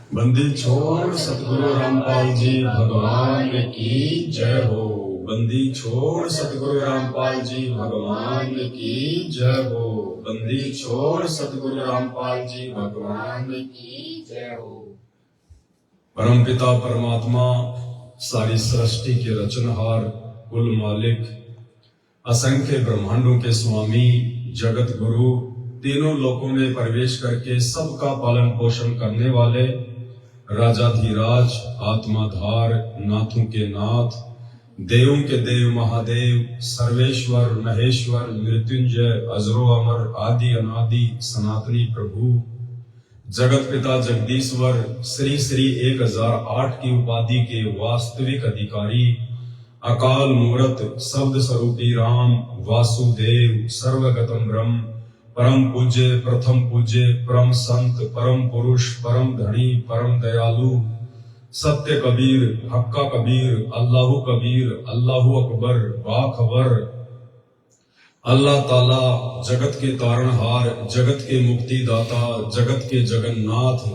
बंदी छोड़ सतगुरु रामपाल जी भगवान की जय हो। बंदी छोड़ सतगुरु रामपाल जी भगवान की जय हो। बंदी छोड़ सतगुरु रामपाल जी भगवान की जय हो। परमपिता परमात्मा सारी सृष्टि के रचनहार, कुल मालिक, असंख्य ब्रह्मांडों के स्वामी, जगत गुरु, तीनों लोकों में प्रवेश करके सबका पालन पोषण करने वाले राजाधिराज, आत्माधार, नाथों के नाथ, देवों के देव महादेव, सर्वेश्वर, महेश्वर, मृत्युंजय, अजरो अमर, आदि अनादि, सनातनी प्रभु, जगत पिता जगदीश्वर, श्री श्री 1008 की उपाधि के वास्तविक अधिकारी, अकाल मूर्त, शब्द स्वरूपी राम, वासुदेव, सर्वगतम ब्रह्म, परम पूज्य, प्रथम पूज्य, परम संत, परम पुरुष, परम धनी, परम दयालु, सत्य कबीर, हक्का कबीर, अल्लाहु कबीर, अल्लाहु अकबर, बाखबर, अल्लाह ताला, जगत के तारणहार, जगत के मुक्तिदाता, जगत के जगन्नाथ,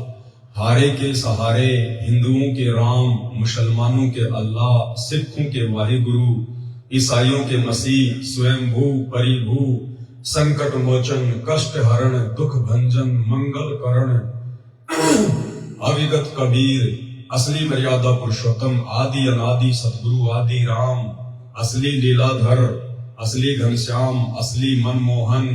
हारे के सहारे, हिंदुओं के राम, मुसलमानों के अल्लाह, सिखों के वाहिगुरु, ईसाइयों के मसीह, स्वयंभू, परिभू, संकट मोचन, कष्ट हरण, दुख भंजन, मंगल करण, अविगत कबीर, असली मर्यादा पुरुषोत्तम, आदि अनादि सतगुरु आदि राम, असली लीलाधर, असली घनश्याम, असली मनमोहन,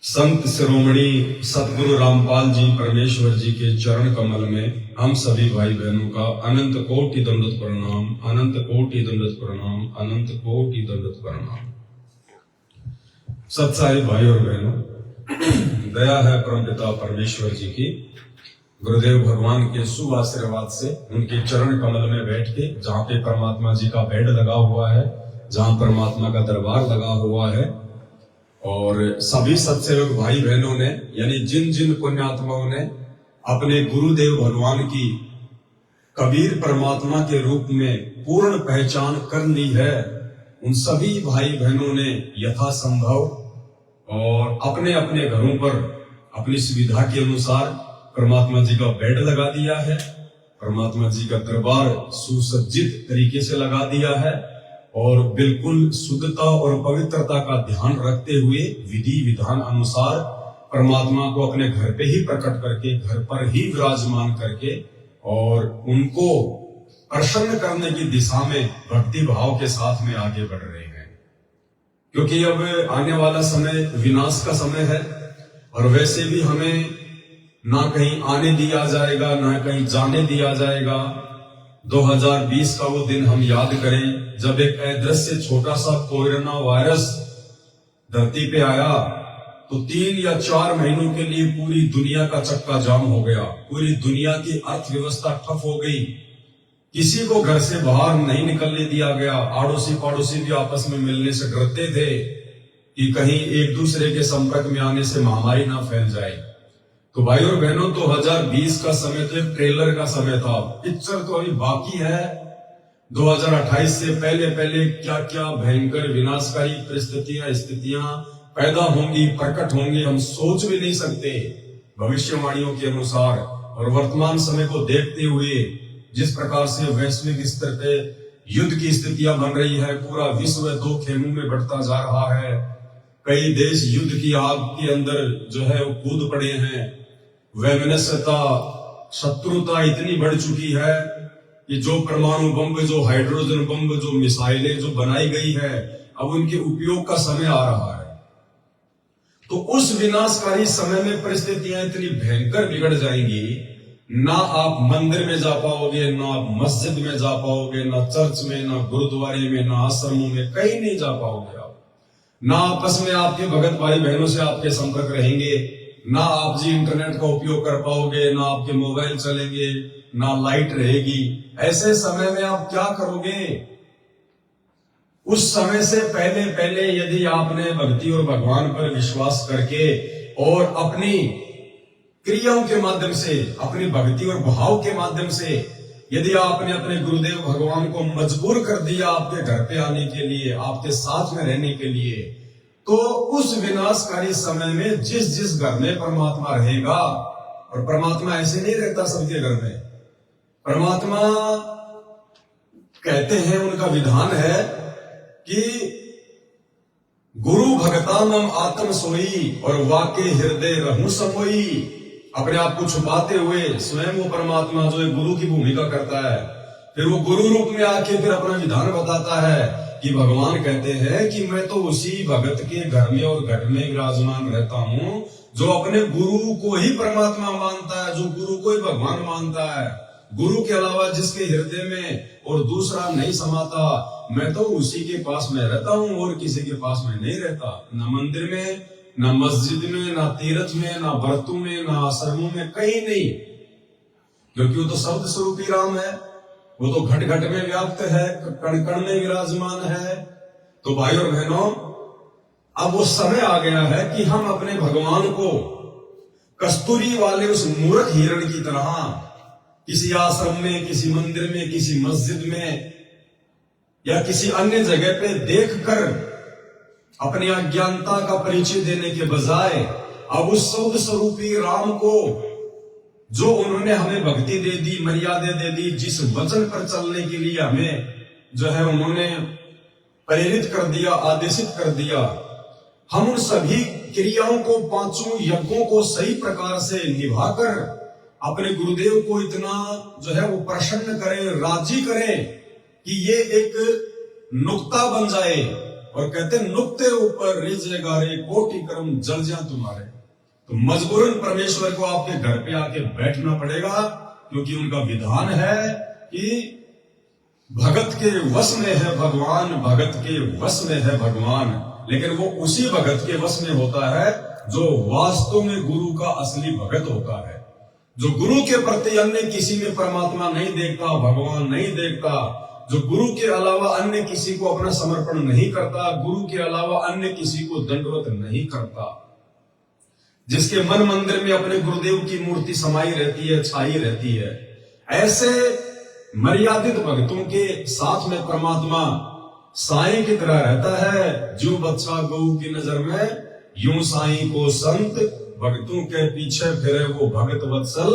संत शिरोमणि सतगुरु रामपाल जी परमेश्वर जी के चरण कमल में हम सभी भाई बहनों का अनंत कोटि दंडवत प्रणाम, अनंत कोटि दंडवत प्रणाम, अनंत कोटि दंडवत प्रणाम। सत्साई भाई और बहनों, दया है परमपिता परमेश्वर जी की, गुरुदेव भगवान के शुभ आशीर्वाद से उनके चरण कमल में बैठ के, जहाँ पे परमात्मा जी का बेड लगा हुआ है, जहाँ परमात्मा का दरबार लगा हुआ है, और सभी सत्सेवक भाई बहनों ने, यानी जिन जिन पुण्यात्माओं ने अपने गुरुदेव भगवान की कबीर परमात्मा के रूप में पूर्ण पहचान कर ली है, उन सभी भाई बहनों ने यथासंभव और अपने अपने घरों पर अपनी सुविधा के अनुसार परमात्मा जी का बेड लगा दिया है, परमात्मा जी का दरबार सुसज्जित तरीके से लगा दिया है, और बिल्कुल शुद्धता और पवित्रता का ध्यान रखते हुए विधि विधान अनुसार परमात्मा को अपने घर पे ही प्रकट करके, घर पर ही विराजमान करके, और उनको प्रसन्न करने की दिशा में भक्ति भाव के साथ में आगे बढ़ रहे हैं। क्योंकि अब आने वाला समय विनाश का समय है, और वैसे भी हमें ना कहीं आने दिया जाएगा, ना कहीं जाने दिया जाएगा। 2020 का वो दिन हम याद करें जब एक अदृश्य छोटा सा कोरोना वायरस धरती पे आया, तो 3 या 4 महीनों के लिए पूरी दुनिया का चक्का जाम हो गया, पूरी दुनिया की अर्थव्यवस्था ठप हो गई, किसी को घर से बाहर नहीं निकलने दिया गया, आड़ोसी पड़ोसी भी आपस में मिलने से डरते थे कि कहीं एक दूसरे के संपर्क में आने से महामारी ना फैल जाए। तो भाई और बहनों, 2020 का समय तो एक ट्रेलर का समय था, पिक्चर तो अभी बाकी है। 2028 से पहले पहले क्या क्या भयंकर विनाशकारी परिस्थितियां स्थितियां पैदा होंगी, प्रकट होंगी, हम सोच भी नहीं सकते भविष्यवाणियों के अनुसार। और वर्तमान समय को देखते हुए जिस प्रकार से वैश्विक स्तर पे युद्ध की स्थितियां बन रही है, पूरा विश्व 2 खेमों में बढ़ता जा रहा है, कई देश युद्ध की आग के अंदर जो है वो कूद पड़े हैं, वैमनस्यता, शत्रुता इतनी बढ़ चुकी है कि जो परमाणु बम, जो हाइड्रोजन बम, जो मिसाइलें जो बनाई गई है, अब उनके उपयोग का समय आ रहा है। तो उस विनाशकारी समय में परिस्थितियां इतनी भयंकर बिगड़ जाएंगी, ना आप मंदिर में जा पाओगे, ना आप मस्जिद में जा पाओगे, ना चर्च में, ना गुरुद्वारे में, ना आश्रमों में, कहीं नहीं जा पाओगे आप। ना आपस में आपके भगत भाई बहनों से आपके संपर्क रहेंगे, ना आप जी इंटरनेट का उपयोग कर पाओगे, ना आपके मोबाइल चलेंगे, ना लाइट रहेगी। ऐसे समय में आप क्या करोगे? उस समय से पहले पहले यदि आपने भक्ति और भगवान पर विश्वास करके और अपनी क्रियाओं के माध्यम से, अपनी भक्ति और भाव के माध्यम से यदि आपने अपने गुरुदेव भगवान को मजबूर कर दिया आपके घर पे आने के लिए, आपके साथ में रहने के लिए, तो उस विनाशकारी समय में जिस जिस घर में परमात्मा रहेगा और परमात्मा ऐसे नहीं रहता सबके घर में। परमात्मा कहते हैं, उनका विधान है कि गुरु भगता मम आत्म सोई और वाके हृदय रहूं समोई। अपने आप को छुपाते हुए स्वयं वो परमात्मा जो है गुरु की भूमिका करता है, फिर वो गुरु रूप में आके फिर अपना विधान बताता है कि भगवान कहते हैं कि मैं तो उसी भगत के घर में और घट में विराजमान रहता हूं जो अपने गुरु को ही परमात्मा मानता है, जो गुरु को ही भगवान मानता है। गुरु के अलावा जिसके हृदय में और दूसरा नहीं समाता, मैं तो उसी के पास में रहता हूं और किसी के पास में नहीं रहता। न मंदिर में, न मस्जिद में, न तीर्थ में, न व्रतों में, न आश्रमों में, कहीं नहीं, क्योंकि वो तो शब्द स्वरूपी राम है। वो तो घट घट में व्याप्त है, कण कण में विराजमान है। तो भाई और बहनों, अब वो समय आ गया है कि हम अपने भगवान को कस्तूरी वाले उस मूर्ख हिरण की तरह किसी आश्रम में, किसी मंदिर में, किसी मस्जिद में या किसी अन्य जगह पे देखकर अपनी अज्ञानता का परिचय देने के बजाय अब उस शब्द स्वरूपी राम को, जो उन्होंने हमें भक्ति दे दी, मर्यादा दे दी, जिस वचन पर चलने के लिए हमें जो है उन्होंने प्रेरित कर दिया, आदेशित कर दिया, हम उन सभी क्रियाओं को, पांचों यज्ञों को सही प्रकार से निभाकर अपने गुरुदेव को इतना जो है वो प्रसन्न करें, राजी करें कि ये एक नुक्ता बन जाए। और कहते नुक्ते ऊपर रिजेगा रे कोटि कर्म जल जा तुम्हारे। तो मजबूरन परमेश्वर को आपके घर पे आके बैठना पड़ेगा, क्योंकि उनका विधान है कि भगत के वश में है भगवान, भगत के वश में है भगवान। लेकिन वो उसी भगत के वश में होता है जो वास्तव में गुरु का असली भगत होता है, जो गुरु के प्रति अन्य किसी में परमात्मा नहीं देखता, भगवान नहीं देखता, जो गुरु के अलावा अन्य किसी को अपना समर्पण नहीं करता, गुरु के अलावा अन्य किसी को दंडवत नहीं करता, जिसके मन मंदिर में अपने गुरुदेव की मूर्ति समाई रहती है, छाई रहती है। ऐसे मर्यादित भक्तों के साथ में परमात्मा साईं की तरह रहता है। जो बच्चा गऊ की नजर में, यूं साईं को संत भक्तों के पीछे फिरे वो भगत वत्सल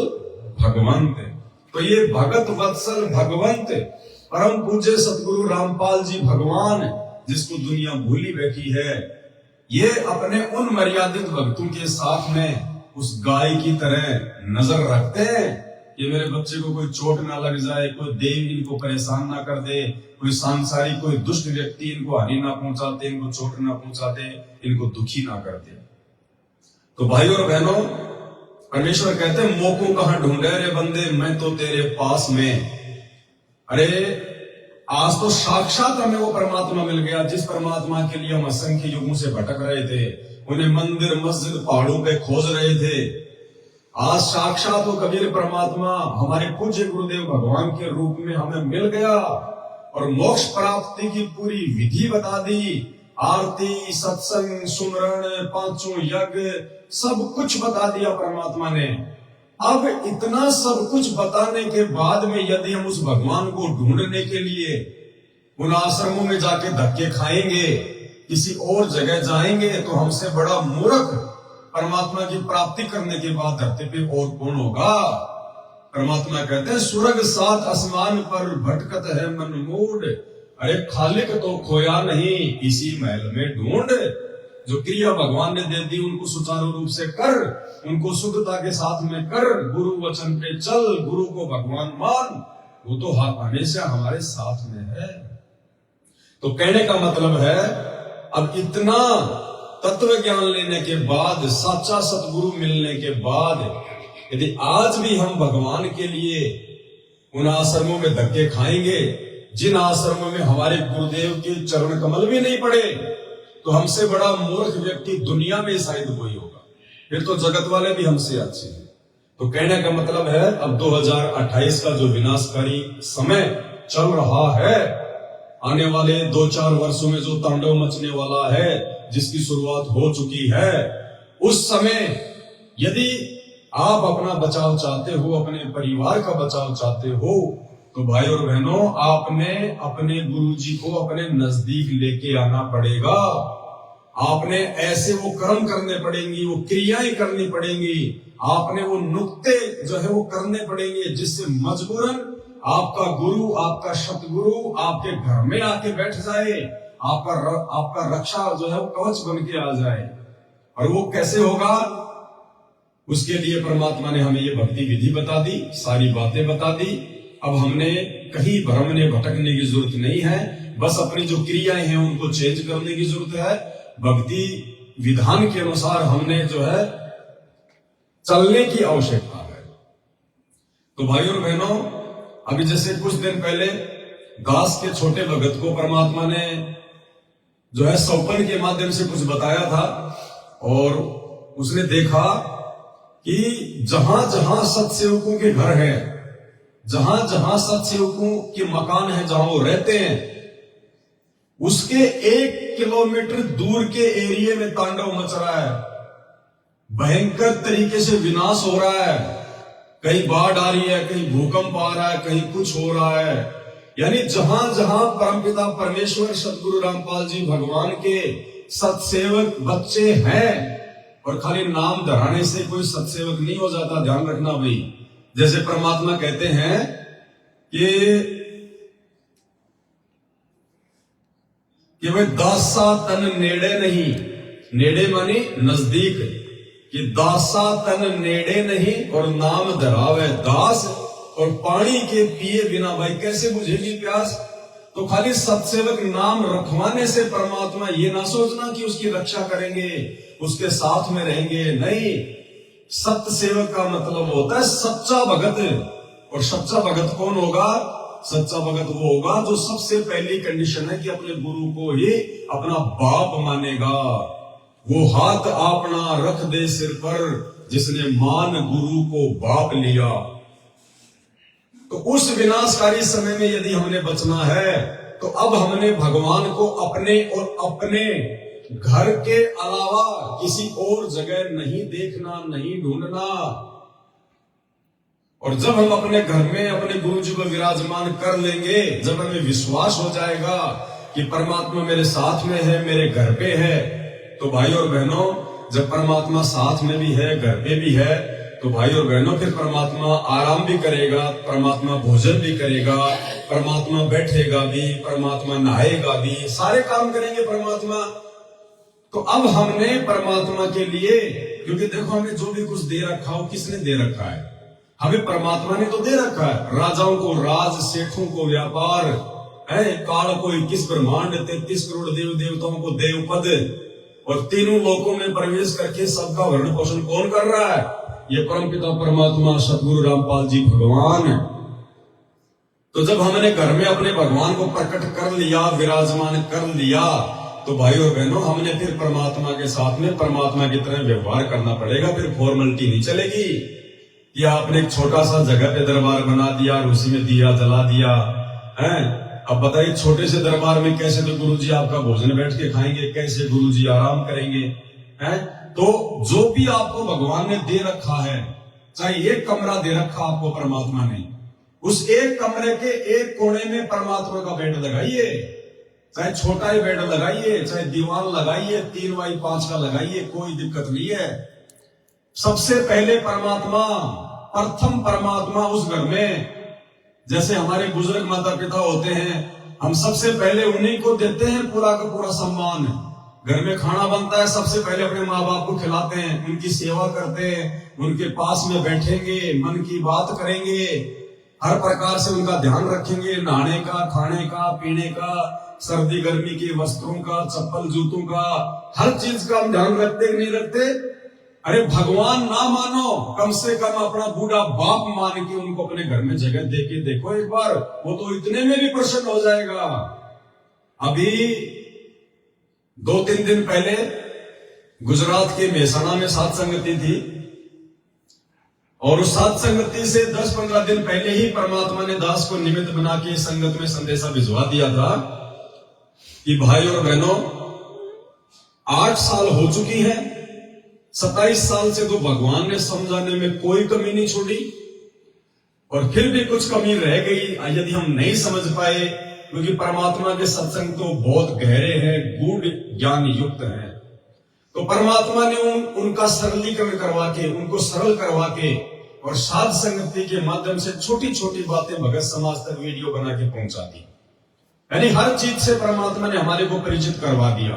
भगवंत। तो ये भगत वत्सल भगवंत परम पूज्य सतगुरु रामपाल जी भगवान, जिसको दुनिया भूली बैठी है, ये अपने उन मर्यादित भक्तों के साथ में उस गाय की तरह नजर रखते हैं कि मेरे बच्चे को कोई चोट ना लग जाए, कोई देव इनको परेशान ना कर दे, कोई सांसारिक कोई दुष्ट व्यक्ति इनको हानि ना पहुंचाते, इनको चोट ना पहुंचाते, इनको दुखी ना करते। तो भाई और बहनों, परमेश्वर कहते हैं मोको कहां ढूंढे रे बंदे, मैं तो तेरे पास में। अरे आज तो साक्षात हमें वो परमात्मा मिल गया जिस परमात्मा के लिए हम असंख्य युगों से भटक रहे थे, उन्हें मंदिर मस्जिद पहाड़ों पे खोज रहे थे। आज साक्षात वो कबीर परमात्मा हमारे पूज्य गुरुदेव भगवान के रूप में हमें मिल गया और मोक्ष प्राप्ति की पूरी विधि बता दी। आरती, सत्संग, सुमरण, पांचों यज्ञ, सब कुछ बता दिया परमात्मा ने। अब इतना सब कुछ बताने के बाद में यदि हम उस भगवान को ढूंढने के लिए उन आश्रमों में जाके धक्के खाएंगे, किसी और जगह जाएंगे, तो हमसे बड़ा मूर्ख परमात्मा की प्राप्ति करने के बाद धरती पे और कौन होगा। परमात्मा कहते हैं स्वर्ग सात आसमान पर भटकत है मन मूड, अरे खालिक तो खोया नहीं इसी महल में ढूंढ। जो क्रिया भगवान ने दे दी उनको सुचारू रूप से कर, उनको शुद्धता के साथ में कर, गुरु वचन पे चल, गुरु को भगवान मान, वो तो हमेशा हमारे साथ में है। तो कहने का मतलब है अब इतना तत्व ज्ञान लेने के बाद, सच्चा सतगुरु मिलने के बाद, यदि आज भी हम भगवान के लिए उन आश्रमों में धक्के खाएंगे जिन आश्रमों में हमारे गुरुदेव के चरण कमल भी नहीं पड़े, तो हमसे बड़ा मूर्ख व्यक्ति दुनिया में शायद कोई होगा। फिर तो जगत वाले भी हमसे अच्छे हैं। तो कहने का मतलब है अब 2028 का जो विनाशकारी समय चल रहा है, आने वाले 2-4 वर्षों में जो तांडव मचने वाला है, जिसकी शुरुआत हो चुकी है, उस समय यदि आप अपना बचाव चाहते हो, अपने परिवार का बचाव चाहते हो, तो भाई और बहनों, आपने अपने गुरुजी को अपने नजदीक लेके आना पड़ेगा। आपने ऐसे वो कर्म करने पड़ेंगी, वो क्रियाएं करनी पड़ेंगी, आपने वो नुक्ते जो है वो करने पड़ेंगे, जिससे मजबूरन आपका गुरु, आपका सतगुरु आपके घर में आके बैठ जाए, आपका रक्षा जो है वो कवच बन के आ जाए। और वो कैसे होगा, उसके लिए परमात्मा ने हमें ये भक्ति विधि बता दी, सारी बातें बता दी। अब हमने कहीं भ्रमने भटकने की जरूरत नहीं है, बस अपनी जो क्रियाएं हैं उनको चेंज करने की जरूरत है। भक्ति विधान के अनुसार हमने जो है चलने की आवश्यकता है। तो भाइयों और बहनों, अभी जैसे कुछ दिन पहले दास के छोटे भगत को परमात्मा ने जो है सौपन के माध्यम से कुछ बताया था, और उसने देखा कि जहां जहां सत्सेवकों के घर है, जहां जहां सत्सेवकों के मकान है, जहां वो रहते हैं, उसके 1 किलोमीटर दूर के एरिया में तांडव मच रहा है, भयंकर तरीके से विनाश हो रहा है। कहीं बाढ़ आ रही है, कहीं भूकंप आ रहा है, कहीं कुछ हो रहा है। यानी जहां जहां परमपिता परमेश्वर सतगुरु रामपाल जी भगवान के सत्सेवक बच्चे हैं, और खाली नाम धराने से कोई सत्सेवक नहीं हो जाता, ध्यान रखना भाई। जैसे परमात्मा कहते हैं कि भाई दासा तन नेड़े नहीं, नेड़े मानी नजदीक, कि दासा तन नेड़े नहीं और नाम धरावे दास, और पानी के पिए बिना भाई कैसे बुझेगी प्यास। तो खाली सत्सेवक नाम रखवाने से परमात्मा ये ना सोचना कि उसकी रक्षा करेंगे, उसके साथ में रहेंगे, नहीं। सत्य सेवक का मतलब होता है सच्चा भगत। और सच्चा भगत कौन होगा? सच्चा भगत वो होगा जो सबसे पहली कंडीशन है कि अपने गुरु को ही अपना बाप मानेगा। वो हाथ अपना रख दे सिर पर जिसने मान गुरु को बाप लिया। तो उस विनाशकारी समय में यदि हमने बचना है, तो अब हमने भगवान को अपने और अपने घर के अलावा किसी और जगह नहीं देखना, नहीं ढूंढना। और जब हम अपने घर में अपने गुरु जी को विराजमान कर लेंगे, जब हमें विश्वास हो जाएगा कि परमात्मा मेरे साथ में है, मेरे घर पे है, तो भाई और बहनों, जब परमात्मा साथ में भी है, घर पे भी है, तो भाई और बहनों फिर परमात्मा आराम भी करेगा, परमात्मा भोजन भी करेगा, परमात्मा बैठेगा भी, परमात्मा नहाएगा भी, सारे काम करेंगे परमात्मा। तो अब हमने परमात्मा के लिए, क्योंकि देखो हमें जो भी कुछ दे रखा हो, किसने दे रखा है? हमें परमात्मा ने तो दे रखा है। राजाओं को राज, सेठों को व्यापार है, काल को 21 ब्रह्मांड, 33 करोड़ देव देवताओं को देव पद, और तीनों लोकों में प्रवेश करके सबका भरण पोषण कौन कर रहा है? ये परमपिता परमात्मा सतगुरु रामपाल जी भगवान। तो जब हमने घर में अपने भगवान को प्रकट कर लिया, विराजमान कर लिया, तो भाई और बहनों हमने फिर परमात्मा के साथ में परमात्मा की तरह व्यवहार करना पड़ेगा। फिर फॉर्मेलिटी नहीं चलेगी कि आपने एक छोटा सा जगह पे दरबार बना दिया और उसी में दिया जला दिया है। अब बताइए छोटे से दरबार में कैसे तो गुरुजी आपका भोजन बैठ के खाएंगे, कैसे गुरुजी आराम करेंगे हैं? तो जो भी आपको भगवान ने दे रखा है, चाहे एक कमरा दे रखा आपको परमात्मा ने, उस एक कमरे के एक कोने में परमात्मा का बेड लगाइए, चाहे छोटा ही बेड लगाइए, चाहे दीवान लगाइए, 3x5 का लगाइए, कोई दिक्कत नहीं है। सबसे पहले परमात्मा, प्रथम परमात्मा उस घर में, जैसे हमारे बुजुर्ग माता पिता होते हैं, हम सबसे पहले उन्हीं को देते हैं पूरा का पूरा सम्मान। घर में खाना बनता है, सबसे पहले अपने माँ बाप को खिलाते हैं, उनकी सेवा करते हैं, उनके पास में बैठेंगे, मन की बात करेंगे, हर प्रकार से उनका ध्यान रखेंगे, नहाने का, खाने का, पीने का, सर्दी गर्मी के वस्त्रों का, चप्पल जूतों का, हर चीज का हम ध्यान रखते कि नहीं रखते? अरे भगवान ना मानो, कम से कम अपना बूढ़ा बाप मान के उनको अपने घर में जगह दे के देखो एक बार, वो तो इतने में भी प्रसन्न हो जाएगा। अभी 2-3 दिन पहले गुजरात के मेहसाणा में सात संगति थी, और उस सात संगति से 10-15 दिन पहले ही परमात्मा ने दास को निमित्त बना के संगत में संदेशा भिजवा दिया था कि भाई और बहनों, 8 साल हो चुकी है, 27 साल से तो भगवान ने समझाने में कोई कमी नहीं छोड़ी, और फिर भी कुछ कमी रह गई यदि हम नहीं समझ पाए, क्योंकि परमात्मा के सत्संग तो बहुत गहरे हैं, गूढ़ ज्ञान युक्त हैं। तो परमात्मा ने उनका सरलीकरण करवा के, उनको सरल करवा के और साध संगति के माध्यम से छोटी छोटी बातें भगत समाज तक वीडियो बना के पहुंचा दी। यानी हर चीज से परमात्मा ने हमारे को परिचित करवा दिया।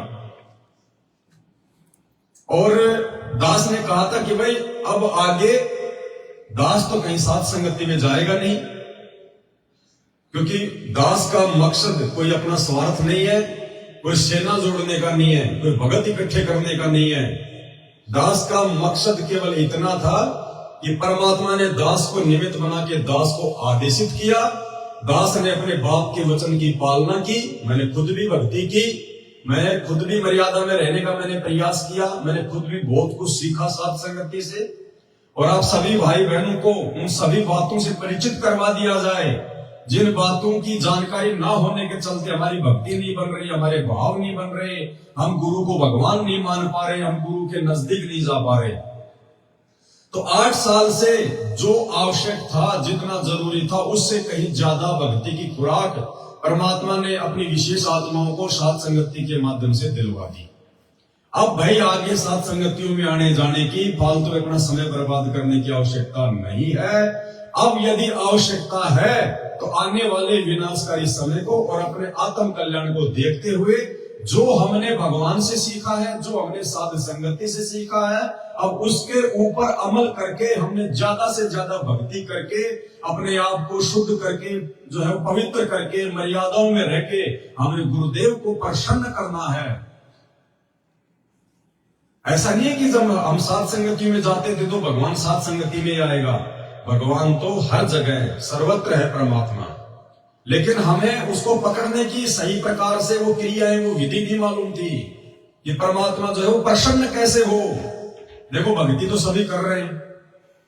और दास ने कहा था कि भाई अब आगे दास तो कहीं साध संगति में जाएगा नहीं, क्योंकि दास का मकसद कोई अपना स्वार्थ नहीं है, कोई सेना जोड़ने का नहीं है, कोई भगत इकट्ठे करने का नहीं है। दास का मकसद केवल इतना था कि परमात्मा ने दास को निमित्त बना के दास को आदेशित किया। दास ने अपने बाप के वचन की पालना की। मैंने खुद भी भक्ति की, मैंने खुद भी मर्यादा में रहने का मैंने प्रयास किया, मैंने खुद भी बहुत कुछ सीखा साध संगति से। और आप सभी भाई बहनों को उन सभी बातों से परिचित करवा दिया जाए जिन बातों की जानकारी ना होने के चलते हमारी भक्ति नहीं बन रही, हमारे भाव नहीं बन रहे, हम गुरु को भगवान नहीं मान पा रहे, हम गुरु के नजदीक नहीं जा पा रहे। तो 8 साल से जो आवश्यक था, जितना जरूरी था, उससे कहीं ज्यादा भक्ति की खुराक परमात्मा ने अपनी विशेष आत्माओं को साध संगति के माध्यम से दिलवा दी। अब भाई आगे साध संगतियों में आने जाने की, फालतू अपना समय बर्बाद करने की आवश्यकता नहीं है। अब यदि आवश्यकता है तो आने वाले विनाशकारी समय को और अपने आत्म कल्याण को देखते हुए जो हमने भगवान से सीखा है, जो हमने साध संगति से सीखा है, अब उसके ऊपर अमल करके हमने ज्यादा से ज्यादा भक्ति करके अपने आप को शुद्ध करके जो है पवित्र करके मर्यादाओं में रह के हमें गुरुदेव को प्रसन्न करना है। ऐसा नहीं है कि जब हम साध संगति में जाते थे तो भगवान साध संगति में आएगा। भगवान तो हर जगह है, सर्वत्र है परमात्मा, लेकिन हमें उसको पकड़ने की सही प्रकार से वो क्रियाएं, वो विधि नहीं मालूम थी कि परमात्मा जो है वो प्रसन्न कैसे हो। देखो भक्ति तो सभी कर रहे हैं,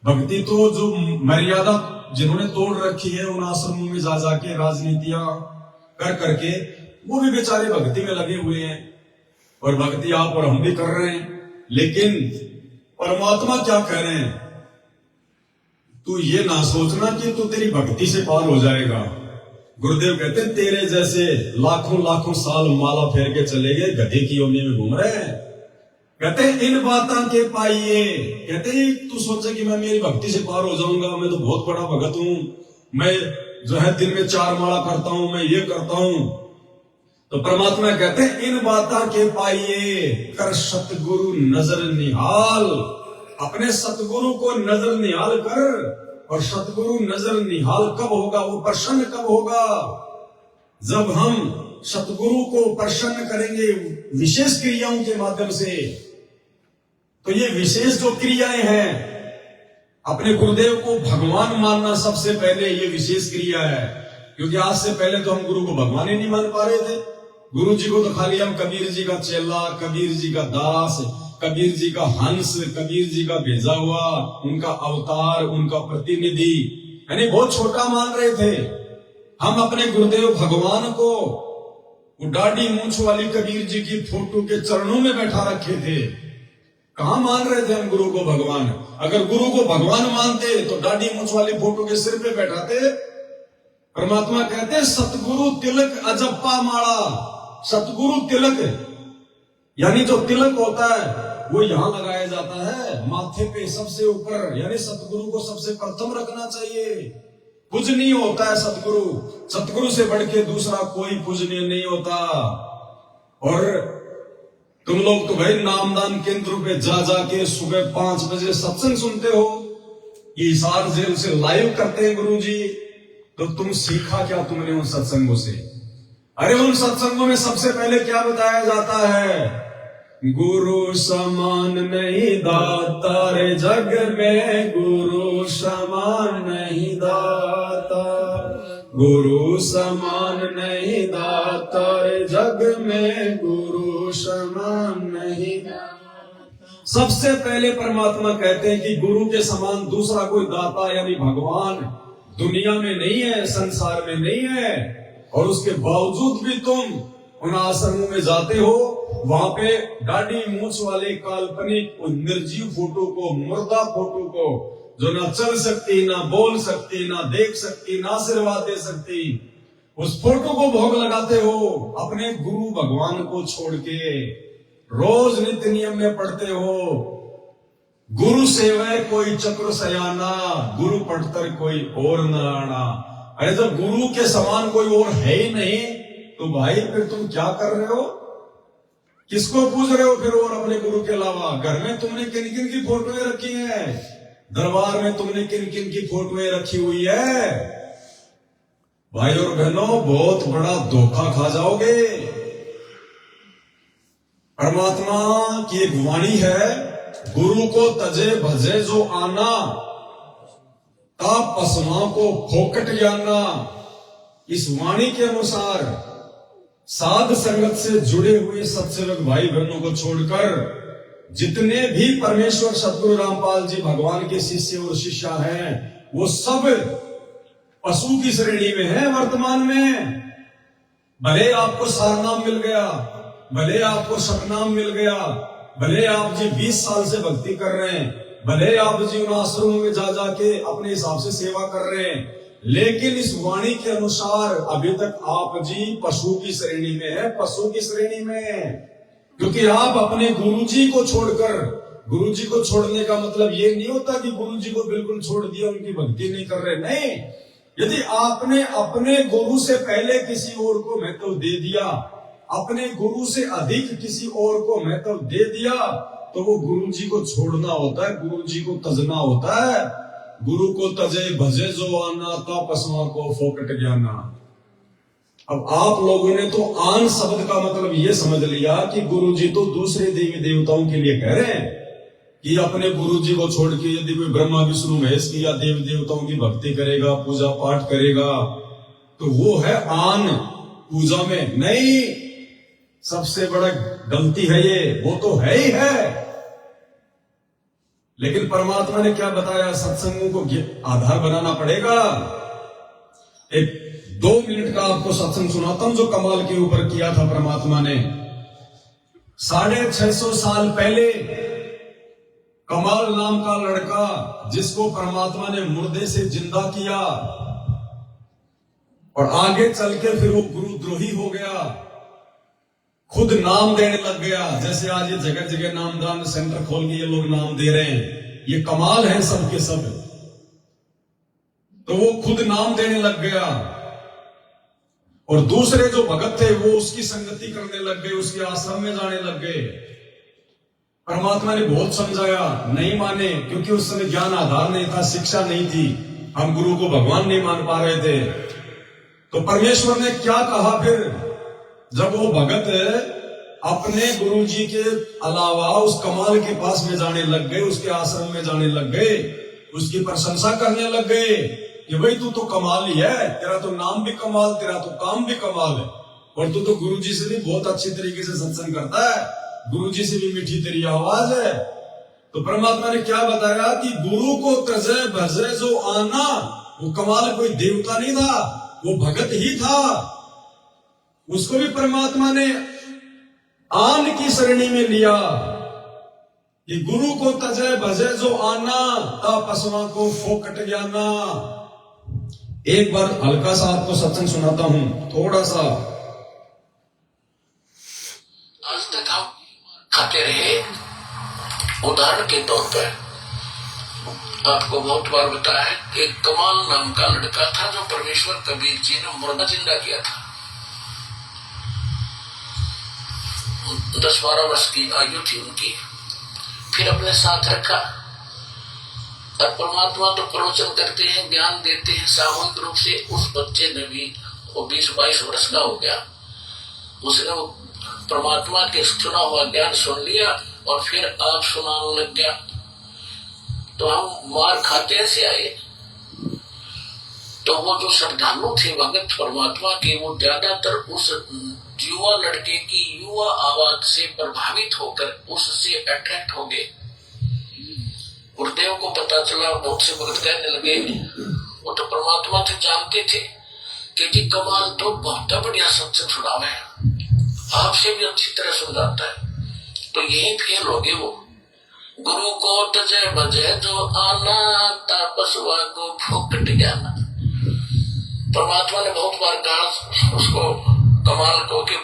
भक्ति तो जो मर्यादा जिन्होंने तोड़ रखी है उन आश्रमों में जा जाके राजनीतियां कर करके वो भी बेचारे भक्ति में लगे हुए हैं, और भक्ति आप और हम भी कर रहे हैं। लेकिन परमात्मा क्या कह रहे हैं, तू ये ना सोचना कि तू तेरी भक्ति से पार हो जाएगा। गुरुदेव कहते हैं तेरे जैसे लाखों लाखों साल माला फेर के चले गए गधे की योनि में घूम रहे हैं। कहते हैं इन बातों के पाइए, कहते हैं तू सोचे कि मैं मेरी भक्ति से पार हो जाऊंगा, मैं तो बहुत बड़ा भगत हूं, मैं जो है दिन में 4 माला करता हूं, मैं ये करता हूं। तो परमात्मा कहते हैं इन बातों के पाइए कर सतगुरु नजर निहाल। अपने सतगुरु को नजर निहाल कर। और सतगुरु नजर निहाल कब होगा, वो प्रसन्न कब होगा, जब हम सतगुरु को प्रसन्न करेंगे विशेष क्रियाओं के माध्यम से। तो ये विशेष जो क्रियाएं हैं, अपने गुरुदेव को भगवान मानना सबसे पहले ये विशेष क्रिया है। क्योंकि आज से पहले तो हम गुरु को भगवान ही नहीं मान पा रहे थे। गुरु जी को तो खाली हम कबीर जी का चेला, कबीर जी का दास, कबीर जी का हंस, कबीर जी का भेजा हुआ, उनका अवतार, उनका प्रतिनिधि, यानी बहुत छोटा मान रहे थे। हम अपने गुरुदेव भगवान को दाढ़ी मूंछ वाली कबीर जी की फोटो के चरणों में बैठा रखे थे। कहां मान रहे थे हम गुरु को भगवान। अगर गुरु को भगवान मानते तो दाढ़ी मूंछ वाली फोटो के सिर पे बैठाते। परमात्मा कहते हैं सतगुरु तिलक अजप्पा माला। सतगुरु तिलक यानी जो तिलक होता है वो यहां लगाया जाता है माथे पे सबसे ऊपर, यानी सतगुरु को सबसे प्रथम रखना चाहिए। पूजनीय होता है सतगुरु, सतगुरु से बढ़ के दूसरा कोई पूजनीय नहीं होता। और तुम लोग तो भाई नामदान केंद्रों पे जा जाके सुबह 5 बजे सत्संग सुनते हो, ये हिसार जेल से लाइव करते हैं गुरु जी। तो तुम सीखा क्या तुमने उन सत्संगों से? अरे उन सत्संगों में सबसे पहले क्या बताया जाता है, गुरु समान नहीं दाता रे जग में, गुरु समान नहीं दाता, गुरु समान नहीं दाता रे जग में, गुरु समान नहीं दाता। सबसे पहले परमात्मा कहते हैं कि गुरु के समान दूसरा कोई दाता यानी भगवान दुनिया में नहीं है, संसार में नहीं है। और उसके बावजूद भी तुम उन आश्रमों में जाते हो, वहां पे दाढ़ी मूंछ वाले काल्पनिक निर्जीव फोटो को, मुर्दा फोटो को, जो ना चल सकती, ना बोल सकती, ना देख सकती, ना आशीर्वाद दे सकती, उस फोटो को भोग लगाते हो अपने गुरु भगवान को छोड़ के। रोज नित्य नियम में पढ़ते हो, गुरु सेवै कोई चक्र सयाना, गुरु पढ़तर कोई और न आना। अरे जब गुरु के समान कोई और है ही नहीं तो भाई फिर तुम क्या कर रहे हो? किसको पूछ रहे हो फिर और अपने गुरु के अलावा? घर में तुमने किन किन की फोटोएं रखी हैं? दरबार में तुमने किन किन की फोटोएं रखी हुई है? भाई और बहनों, बहुत बड़ा धोखा खा जाओगे। परमात्मा की एक वाणी है, गुरु को तजे भजे जो आना, ता पसमा को फोकट जाना। इस वाणी के अनुसार साध संगत से जुड़े हुए सत्सेवक भाई बहनों को छोड़कर जितने भी परमेश्वर सतगुरु रामपाल जी भगवान के शिष्य और शिष्या हैं, वो सब पशु की श्रेणी में है वर्तमान में। भले आपको सारनाम मिल गया, भले आपको सतनाम मिल गया, भले आप जी 20 साल से भक्ति कर रहे हैं, भले आप जी उन आश्रमों में जा जाके अपने हिसाब से सेवा कर रहे हैं, लेकिन इस वाणी के अनुसार अभी तक आप जी पशु की श्रेणी में है, पशु की श्रेणी में। क्योंकि आप अपने गुरुजी को छोड़कर, गुरुजी को छोड़ने का मतलब ये नहीं होता कि गुरुजी को बिल्कुल छोड़ दिया, उनकी भक्ति नहीं कर रहे, नहीं। यदि आपने अपने गुरु से पहले किसी और को महत्व दे दिया, अपने गुरु से अधिक किसी और को महत्व दे दिया, तो वो गुरुजी को छोड़ना होता है, गुरुजी को तजना होता है। गुरु को तजे भजे जो आना, ता पसमा को फोकट ज्ञाना। अब आप लोगों ने तो आन शब्द का मतलब ये समझ लिया कि गुरुजी तो दूसरे देवी देवताओं के लिए कह रहे हैं कि अपने गुरुजी को छोड़ के यदि कोई ब्रह्मा विष्णु महेश की या देवी देवताओं की भक्ति करेगा, पूजा पाठ करेगा, तो वो है आन पूजा में। नहीं, सबसे बड़ा गलती है ये, वो तो है ही है। लेकिन परमात्मा ने क्या बताया? सत्संगों को आधार बनाना पड़ेगा। एक 2 मिनट का आपको सत्संग सुनाता हूं जो कमाल के ऊपर किया था परमात्मा ने। 650 साल पहले कमाल नाम का लड़का, जिसको परमात्मा ने मुर्दे से जिंदा किया और आगे चल के फिर वो गुरुद्रोही हो गया, खुद नाम देने लग गया। जैसे आज ये जगह जगह नामदान सेंटर खोल के ये लोग नाम दे रहे हैं, ये कमाल है सबके सब। तो वो खुद नाम देने लग गया और दूसरे जो भगत थे वो उसकी संगति करने लग गए, उसके आश्रम में जाने लग गए। परमात्मा ने बहुत समझाया, नहीं माने, क्योंकि उस समय ज्ञान आधार नहीं था, शिक्षा नहीं थी, हम गुरु को भगवान नहीं मान पा रहे थे। तो परमेश्वर ने क्या कहा फिर? जब वो भगत अपने गुरुजी के अलावा उस कमाल के पास में जाने लग गए, उसके आश्रम में जाने लग गए, उसकी प्रशंसा करने लग गए कि भाई तू तो कमाल ही है, तेरा तो नाम भी कमाल, तेरा तो काम भी कमाल है, और तू तो गुरुजी से भी बहुत अच्छी तरीके से सत्संग करता है, गुरुजी से भी मीठी तेरी आवाज है। तो परमात्मा ने क्या बताया कि गुरु को तजे भजे जो आना, वो कमाल कोई देवता नहीं था, वो भगत ही था। उसको भी परमात्मा ने आन की श्रेणी में लिया कि गुरु को तजे भजे जो आना, ता पसवा को फोकट ज्ञाना। एक बार हल्का सा आपको सत्संग सुनाता हूं, थोड़ा सा। आज तक हम खाते रहे। उदाहरण के तौर पर आपको बहुत बार बताया है कि कमाल नाम का लड़का था जो परमेश्वर कबीर जी ने मुर्दा जिंदा किया था। 10-12 वर्ष की आयु थी उनकी। फिर अपने साथ रखा और परमात्मा तो प्रवचन करते हैं, ज्ञान देते हैं सामूहिक रूप से। उस बच्चे ने भी, वो 20-22 वर्ष का हो गया, उसने वो परमात्मा के सुना हुआ ज्ञान सुन लिया और फिर आप सुनाने लग गया। तो हम मार खाते से आए। तो वो जो श्रद्धालु थे भगत परमात्मा के, वो ज्यादातर उस युवा लड़के की युवा आवाज से प्रभावित होकर उससे अट्रैक्ट हो गए। गुरुदेव को पता चला, बहुत से भगत कहने लगे, वो तो परमात्मा से जानते थे कि जी कमाल तो बहुत बढ़िया सत्संग सुनावे है, आपसे भी अच्छी तरह समझाता है। तो यही फेल हो गए वो। गुरु को तजे भजे जो आना, तापसवा को फोकट ज्ञाना। परमात्मा ने बहुत बार कहा उसको, कमाल को, कि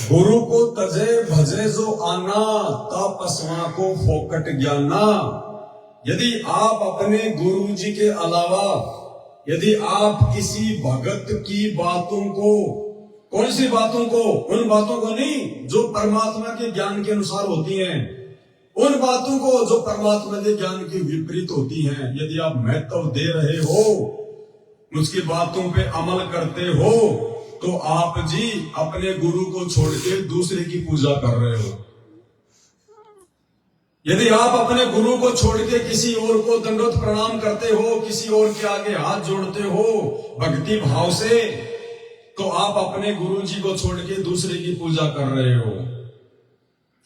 गुरु को तजे भजे जो आना, तापस्वा को फोकट ज्ञाना। यदि आप अपने गुरु जी के अलावा यदि आप किसी भगत की बातों को, कौन सी बातों को? उन बातों को नहीं जो परमात्मा के ज्ञान के अनुसार होती हैं, उन बातों को जो परमात्मा के ज्ञान के विपरीत होती हैं, यदि आप महत्व दे रहे हो, उसकी बातों पे अमल करते हो, तो आप जी अपने गुरु को छोड़ के दूसरे की पूजा कर रहे हो। यदि आप अपने गुरु को छोड़ के किसी और को दंडवत प्रणाम करते हो, किसी और के आगे हाथ जोड़ते हो भक्ति भाव से, तो आप अपने गुरु जी को छोड़ के दूसरे की पूजा कर रहे हो।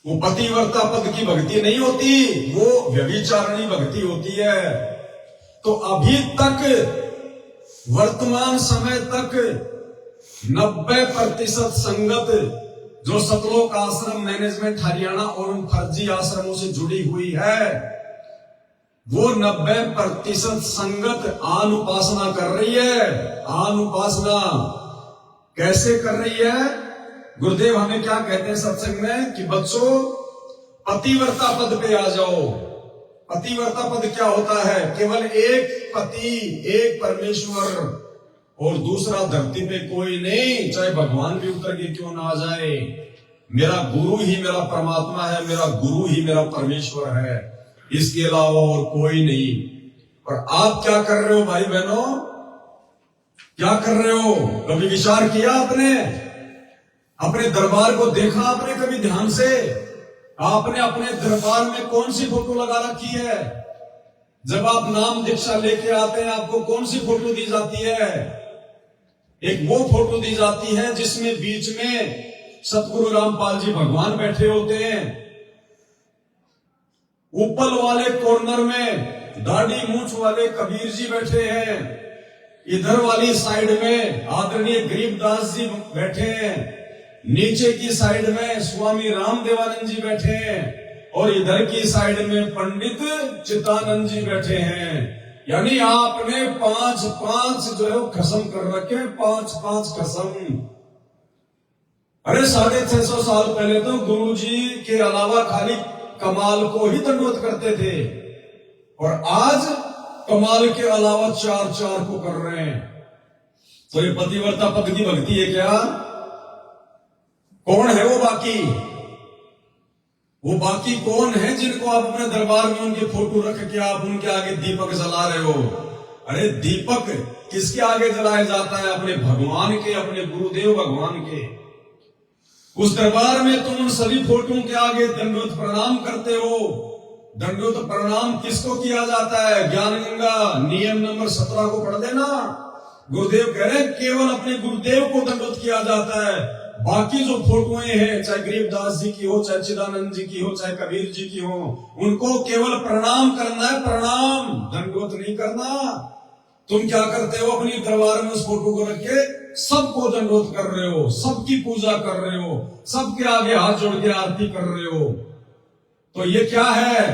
वो पतिव्रता पद की भक्ति नहीं होती, वो व्यभिचारिणी भक्ति होती है। तो अभी तक वर्तमान समय तक 90% संगत जो सतलोक आश्रम मैनेजमेंट हरियाणा और उन फर्जी आश्रमों से जुड़ी हुई है, वो 90% संगत आन उपासना कर रही है। आन उपासना कैसे कर रही है? गुरुदेव हमें क्या कहते हैं सत्संग में कि बच्चों पतिव्रता पद पे आ जाओ। पतिव्रता पद क्या होता है? केवल एक पति, एक परमेश्वर और दूसरा धरती पे कोई नहीं, चाहे भगवान भी उतर के क्यों ना आ जाए। मेरा गुरु ही मेरा परमात्मा है, मेरा गुरु ही मेरा परमेश्वर है, इसके अलावा और कोई नहीं। और आप क्या कर रहे हो भाई बहनों? क्या कर रहे हो? कभी विचार किया आपने? अपने दरबार को देखा आपने कभी ध्यान से? आपने अपने दरबार में कौन सी फोटो लगा रखी है? जब आप नाम दीक्षा लेके आते हैं आपको कौन सी फोटो दी जाती है? एक वो फोटो दी जाती है जिसमें बीच में सतगुरु रामपाल जी भगवान बैठे होते हैं, ऊपर वाले कॉर्नर में दाढ़ी मूंछ वाले कबीर जी बैठे हैं, इधर वाली साइड में आदरणीय गरीबदास जी बैठे हैं, नीचे की साइड में स्वामी रामदेवानंद जी बैठे हैं और इधर की साइड में पंडित चितानंद जी बैठे हैं। यानी आपने 5-5 जो है खसम कर रखे, 5-5 खसम। अरे 650 साल पहले तो गुरु जी के अलावा खाली कमाल को ही दंडवत करते थे, और आज कमाल के अलावा 4-4 को कर रहे हैं। तो ये पतिव्रता पद की भक्ति है क्या? कौन है वो बाकी? वो बाकी कौन है जिनको आप अपने दरबार में उनकी फोटो रख के आप उनके आगे दीपक जला रहे हो? अरे दीपक किसके आगे जलाया जाता है? अपने भगवान के, अपने गुरुदेव भगवान के। उस दरबार में तुम उन सभी फोटो के आगे दंडवत प्रणाम करते हो। दंडवत प्रणाम किसको किया जाता है? ज्ञान गंगा नियम नंबर 17 को पढ़ देना। गुरुदेव कह रहे हैं केवल अपने गुरुदेव को दंडवत किया जाता है, बाकी जो फोटोएं हैं, चाहे गरीबदास जी की हो, चाहे चिदानंद जी की हो, चाहे कबीर जी की हो, उनको केवल प्रणाम करना है, प्रणाम, दंडवत नहीं करना। तुम क्या करते हो? अपनी दरबार में उस फोटो को रख के सबको दंडवत कर रहे हो, सबकी पूजा कर रहे हो, सबके आगे हाथ जोड़ के आरती कर रहे हो। तो ये क्या है?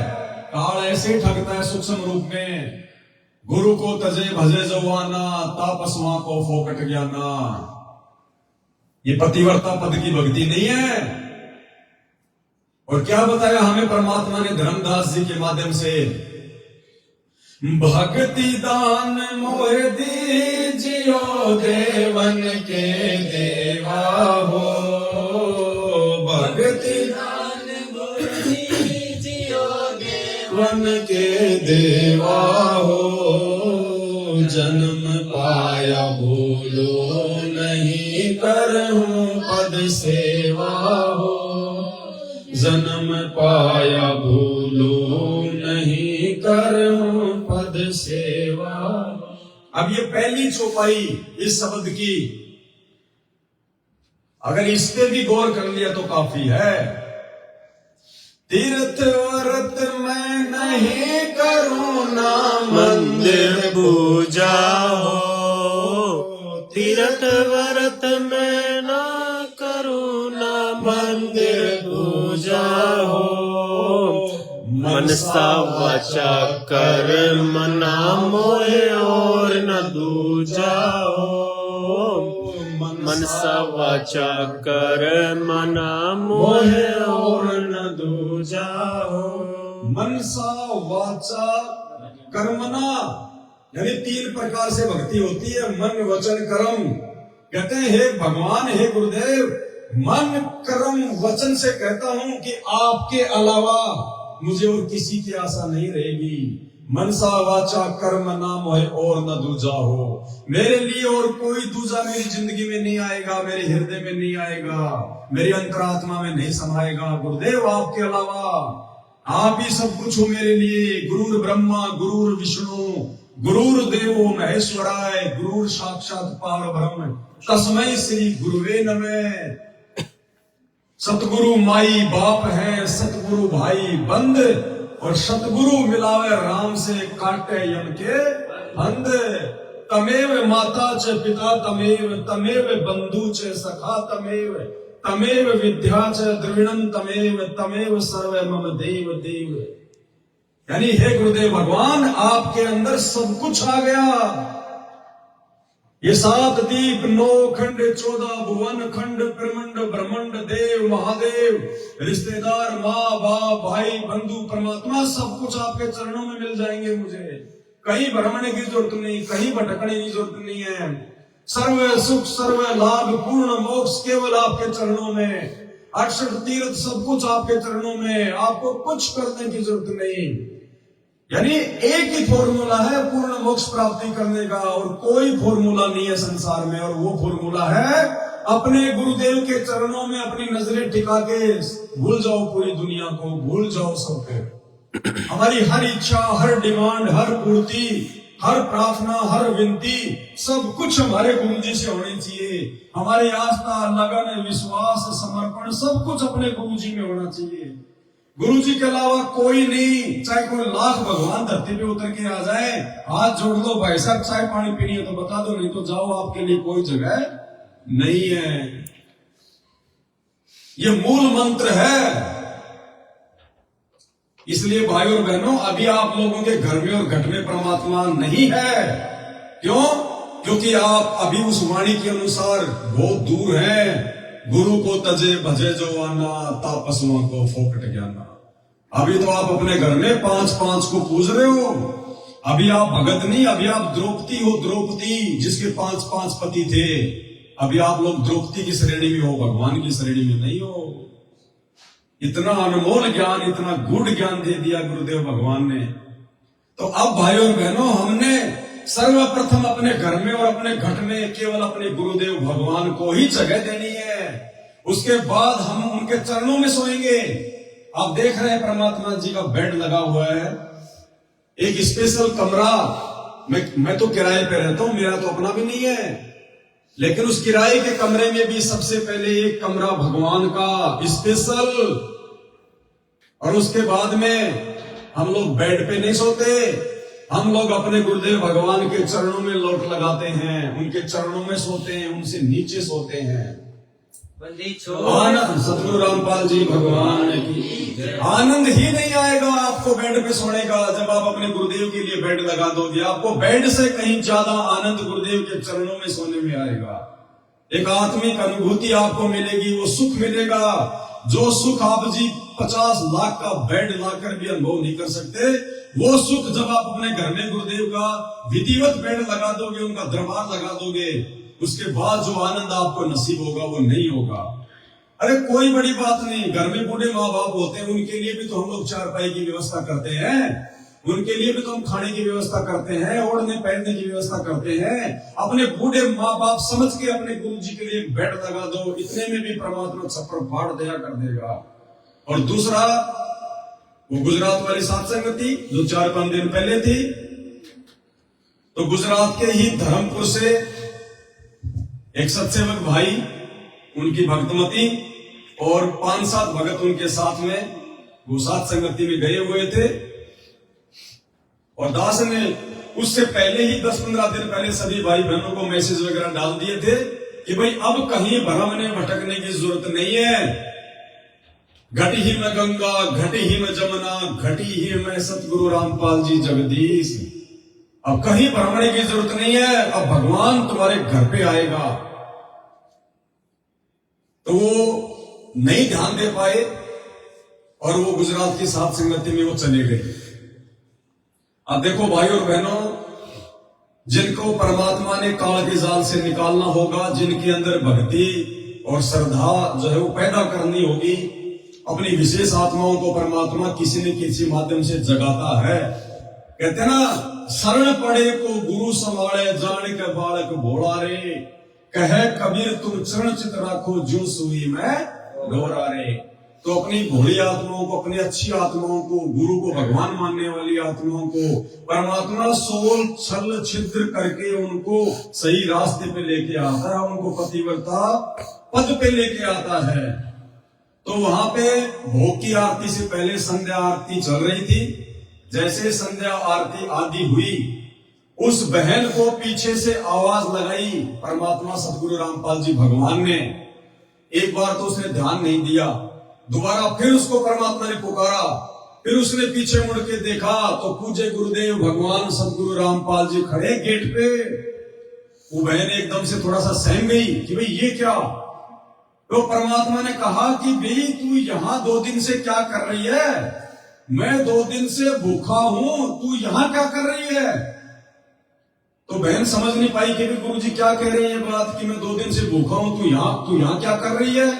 काल ऐसे ही ठगता है सूक्ष्म रूप में। गुरु को तजे भजे जवाना, तापस्वा को फोकट ज्ञाना। ये पतिव्रता पद की भक्ति नहीं है। और क्या बताया हमें परमात्मा ने धर्मदास जी के माध्यम से? भक्ति दान मोह दीजियो देवन के देवा हो, भक्ति दान मोह दीजियो देवन के देवा हो, जन्म पाया भूलो नहीं करहूं पद सेवा हो, जन्म पाया भूलो नहीं करहूं पद सेवा। अब ये पहली चौपाई इस शब्द की, अगर इस पे भी गौर कर लिया तो काफी है। तीर्थ व्रत मैं नहीं करूं ना मंदिर पूजा हो, तीर्थ व्रत में ना करूं ना मंदिर पूजा हो, मनसा वाचा कर्म ना मोहे और न दूजा हो, मनसा वाचा कर्मणा मोह और न दूजा हो। मनसा वाचा कर्मणा यानी 3 प्रकार से भक्ति होती है, मन वचन कर्म। कहते हैं हे भगवान, हे गुरुदेव, मन कर्म वचन से कहता हूं कि आपके अलावा मुझे और किसी की आशा नहीं रहेगी। मनसा वाचा कर्म ना मोहे और न दूजा हो। मेरे लिए और कोई दूजा मेरी जिंदगी में नहीं आएगा, मेरे हृदय में नहीं आएगा, मेरी अंतरात्मा में नहीं समाएगा। गुरुदेव, आपके अलावा आप ही सब कुछ हो मेरे लिए। गुरुर ब्रह्मा गुरुर विष्णु गुरुर देवो महेश्वराय गुरुर साक्षात पार ब्रह्म तस्मै श्री गुरुवे नमः। सतगुरु माई बाप है, सतगुरु भाई बंद, और सतगुरु मिलावे राम से काटे यम के अंध। तमेव माता च पिता तमेव, तमेव बंधु च सखा तमेव, तमेव विद्या च द्रविणम तमेव, तमेव सर्व मम देव देव। यानी हे गुरुदेव भगवान, आपके अंदर सब कुछ आ गया। ये 7 दीप 9 खंड 14 भुवन खंड प्रमंड ब्रह्मंड देव महादेव रिश्तेदार माँ बाप भाई बंधु परमात्मा सब कुछ आपके चरणों में मिल जाएंगे। मुझे कहीं भ्रमणे की जरूरत नहीं, कहीं भटकने की जरूरत नहीं है। सर्व सुख सर्व लाभ पूर्ण मोक्ष केवल आपके चरणों में। 68 तीर्थ सब कुछ आपके चरणों में, आपको कुछ करने की जरूरत नहीं। यानी एक ही फॉर्मूला है पूर्ण मोक्ष प्राप्ति करने का, और कोई फॉर्मूला नहीं है संसार में। और वो फॉर्मूला है अपने गुरुदेव के चरणों में अपनी नजरें टिका के भूल जाओ पूरी दुनिया को, भूल जाओ सबको। हमारी हर इच्छा, हर डिमांड, हर पूर्ति, हर प्रार्थना, हर विनती सब कुछ हमारे गुरुजी से होनी चाहिए। हमारी आस्था, लगन, विश्वास, समर्पण सब कुछ अपने गुरुजी में होना चाहिए। गुरुजी के अलावा कोई नहीं। चाहे कोई लाख भगवान धरती पे उतर के आ जाए, हाथ जोड़ लो भाई साहब चाय पानी पीनी है तो बता दो, नहीं तो जाओ, आपके लिए कोई जगह नहीं है। ये मूल मंत्र है। इसलिए भाई और बहनों, अभी आप लोगों के घर में और घट में परमात्मा नहीं है। क्यों? क्योंकि आप अभी उस वाणी के अनुसार बहुत दूर हैं। गुरु को तजे भजे जो आना, तापसुआ को फोकट ज्ञाना। अभी तो आप अपने घर में 5-5 को पूज रहे हो। अभी आप भगत नहीं, अभी आप द्रौपदी हो। द्रौपदी जिसके 5-5 पति थे, अभी आप लोग द्रौपदी की श्रेणी में हो, भगवान की श्रेणी में नहीं हो। इतना अनमोल ज्ञान, इतना गूढ़ ज्ञान दे दिया गुरुदेव भगवान ने। तो अब भाइयों और बहनों, हमने सर्वप्रथम अपने घर में और अपने घट में केवल अपने गुरुदेव भगवान को ही जगह देनी है। उसके बाद हम उनके चरणों में सोएंगे। आप देख रहे हैं परमात्मा जी का बेड लगा हुआ है, एक स्पेशल कमरा। मैं तो किराए पे रहता हूं, मेरा तो अपना भी नहीं है, लेकिन उस किराए के कमरे में भी सबसे पहले एक कमरा भगवान का स्पेशल। और उसके बाद में हम लोग बेड पे नहीं सोते, हम लोग अपने गुरुदेव भगवान के चरणों में लोट लगाते हैं, उनके चरणों में सोते हैं, उनसे नीचे सोते हैं। आनंद सतगुरु रामपाल जी भगवान की। आनंद ही नहीं आएगा आपको बेड पे सोने का जब आप अपने गुरुदेव के लिए बेड लगा दोगे। आपको बेड से कहीं ज्यादा आनंद गुरुदेव के चरणों में सोने में आएगा। एक आत्मिक अनुभूति आपको मिलेगी, वो सुख मिलेगा जो सुख आप जी 50 लाख का बेड लाकर भी अनुभव नहीं कर सकते। वो सुख जब आप अपने घर में गुरुदेव का विधिवत बेड लगा दोगे, उनका दरबार लगा दोगे, उसके बाद जो आनंद आपको नसीब होगा वो नहीं होगा। अरे कोई बड़ी बात नहीं, घर में बूढ़े माँ बाप होते हैं, उनके लिए भी तो हम लोग चारपाई की व्यवस्था करते हैं, उनके लिए भी तो हम खाने की व्यवस्था करते हैं, ओढ़ने पहनने की व्यवस्था करते हैं। अपने बूढ़े माँ बाप समझ के अपने गुरु जी के लिए बेड लगा दो, इतने में भी परमात्मा छप्पर फाड़ दिया कर देगा। और दूसरा, वो गुजरात वाली सत्संगति जो 4-5 दिन पहले थी, तो गुजरात के ही धर्मपुर से एक सत्सेवक भाई, उनकी भक्तमती और 5-7 भगत उनके साथ में वो सत्संगति में गए हुए थे। और दास ने उससे पहले ही 10-15 दिन पहले सभी भाई बहनों को मैसेज वगैरह डाल दिए थे कि भाई अब कहीं भ्रमने भटकने की जरूरत नहीं है। घटी ही में गंगा, घटी ही में जमुना, घटी ही में सतगुरु रामपाल जी जगदीश। अब कहीं भ्रमणे की जरूरत नहीं है, अब भगवान तुम्हारे घर पे आएगा। तो वो नहीं ध्यान दे पाए और वो गुजरात की सात संगति में वो चले गए। अब देखो भाई और बहनों, जिनको परमात्मा ने काल के जाल से निकालना होगा, जिनके अंदर भक्ति और श्रद्धा जो है वो पैदा करनी होगी, अपनी विशेष आत्माओं को परमात्मा किसी न किसी माध्यम से जगाता है। कहते ना, शरण पड़े को गुरु संभाले, जान के बालक भोला रे, कहे कबीर तुम चरण चित राखो, जो सुई में डोरा रे। तो अपनी भोली आत्माओं को, अपनी अच्छी आत्माओं को, गुरु को भगवान मानने वाली आत्माओं को परमात्मा सोल छल छिद्र करके उनको सही रास्ते पे लेके आता है, उनको पतिव्रता पद पे लेके आता है। तो वहां पे भोग की आरती से पहले संध्या आरती चल रही थी। जैसे संध्या आरती आदि हुई, उस बहन को पीछे से आवाज लगाई परमात्मा सदगुरु रामपाल जी भगवान ने। एक बार तो उसने ध्यान नहीं दिया, दोबारा फिर उसको परमात्मा ने पुकारा, फिर उसने पीछे मुड़ के देखा तो पूज्य गुरुदेव भगवान सदगुरु रामपाल जी खड़े गेट पे। वो बहन एकदम से थोड़ा सा सहम गई कि भाई ये क्या। तो परमात्मा ने कहा कि भाई तू यहां 2 दिन से क्या कर रही है? मैं 2 दिन से भूखा हूं, तू यहां क्या कर रही है? तो बहन समझ नहीं पाई कि गुरुजी क्या कह रहे हैं बात कि मैं 2 दिन से भूखा हूं, तू यहां क्या कर रही है?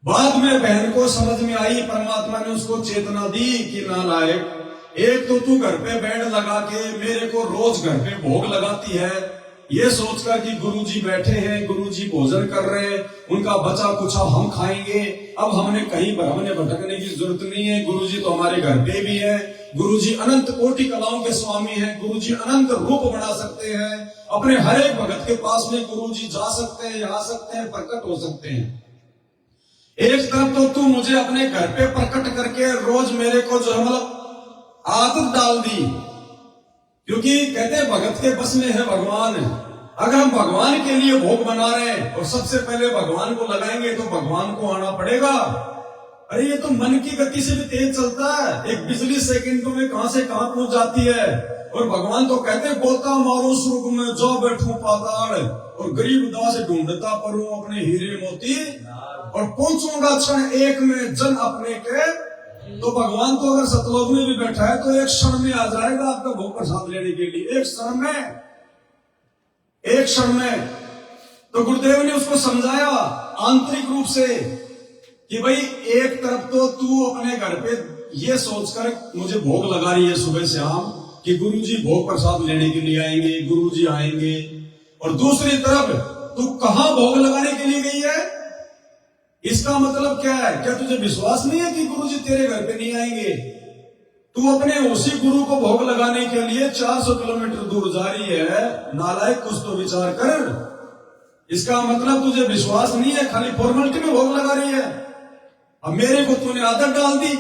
बाद में बहन को समझ में आई, परमात्मा ने उसको चेतना दी कि नालायक, एक तो तू घर पे बेड लगा के मेरे को रोज घर पे भोग लगाती है, ये सोचकर कि गुरुजी बैठे हैं, गुरुजी भोजन कर रहे हैं, उनका बचा कुछा हम खाएंगे, अब हमने भटकने की जरूरत नहीं है, गुरुजी तो हमारे घर पे भी है, गुरुजी अनंत कोटि कलाओं के स्वामी हैं, गुरुजी अनंत रूप बना सकते हैं, अपने हर एक भगत के पास में गुरुजी जा सकते हैं, आ सकते हैं, प्रकट हो सकते हैं। एक तरफ तो तू मुझे अपने घर पे प्रकट करके रोज मेरे को जो है आदत डाल दी, क्योंकि कहते भगत के बस में है भगवान। अगर हम भगवान के लिए भोग बना रहे हैं और सबसे पहले भगवान को लगाएंगे तो भगवान को आना पड़ेगा। अरे ये तो मन की गति से भी तेज चलता है, एक बिजली सेकंडों में कहां से कहां पहुंच जाती है। और भगवान तो कहते गोता मारो स्वर्ग में, जो बैठूं पाताल, और गरीब दास ढूंढता परूं अपने हीरे मोती, और पहुंचूंगा क्षण एक में जन अपने के। तो भगवान तो अगर सतलोक में भी बैठा है तो एक क्षण में आ जाएगा आपका भोग प्रसाद लेने के लिए, एक क्षण में। तो गुरुदेव ने उसको समझाया आंतरिक रूप से कि भाई एक तरफ तो तू अपने घर पे ये सोचकर मुझे भोग लगा रही है सुबह शाम कि गुरुजी भोग प्रसाद लेने के लिए आएंगे, गुरुजी आएंगे, और दूसरी तरफ तू कहां भोग लगाने के लिए गई है? इसका मतलब क्या है? क्या तुझे विश्वास नहीं है कि गुरुजी तेरे घर पे नहीं आएंगे? तू अपने उसी गुरु को भोग लगाने के लिए 400 किलोमीटर दूर जा रही है। नालायक, कुछ तो विचार कर। इसका मतलब तुझे विश्वास नहीं है, खाली फॉर्मेलिटी में भोग लगा रही है। अब मेरे को तूने आदत डाल दी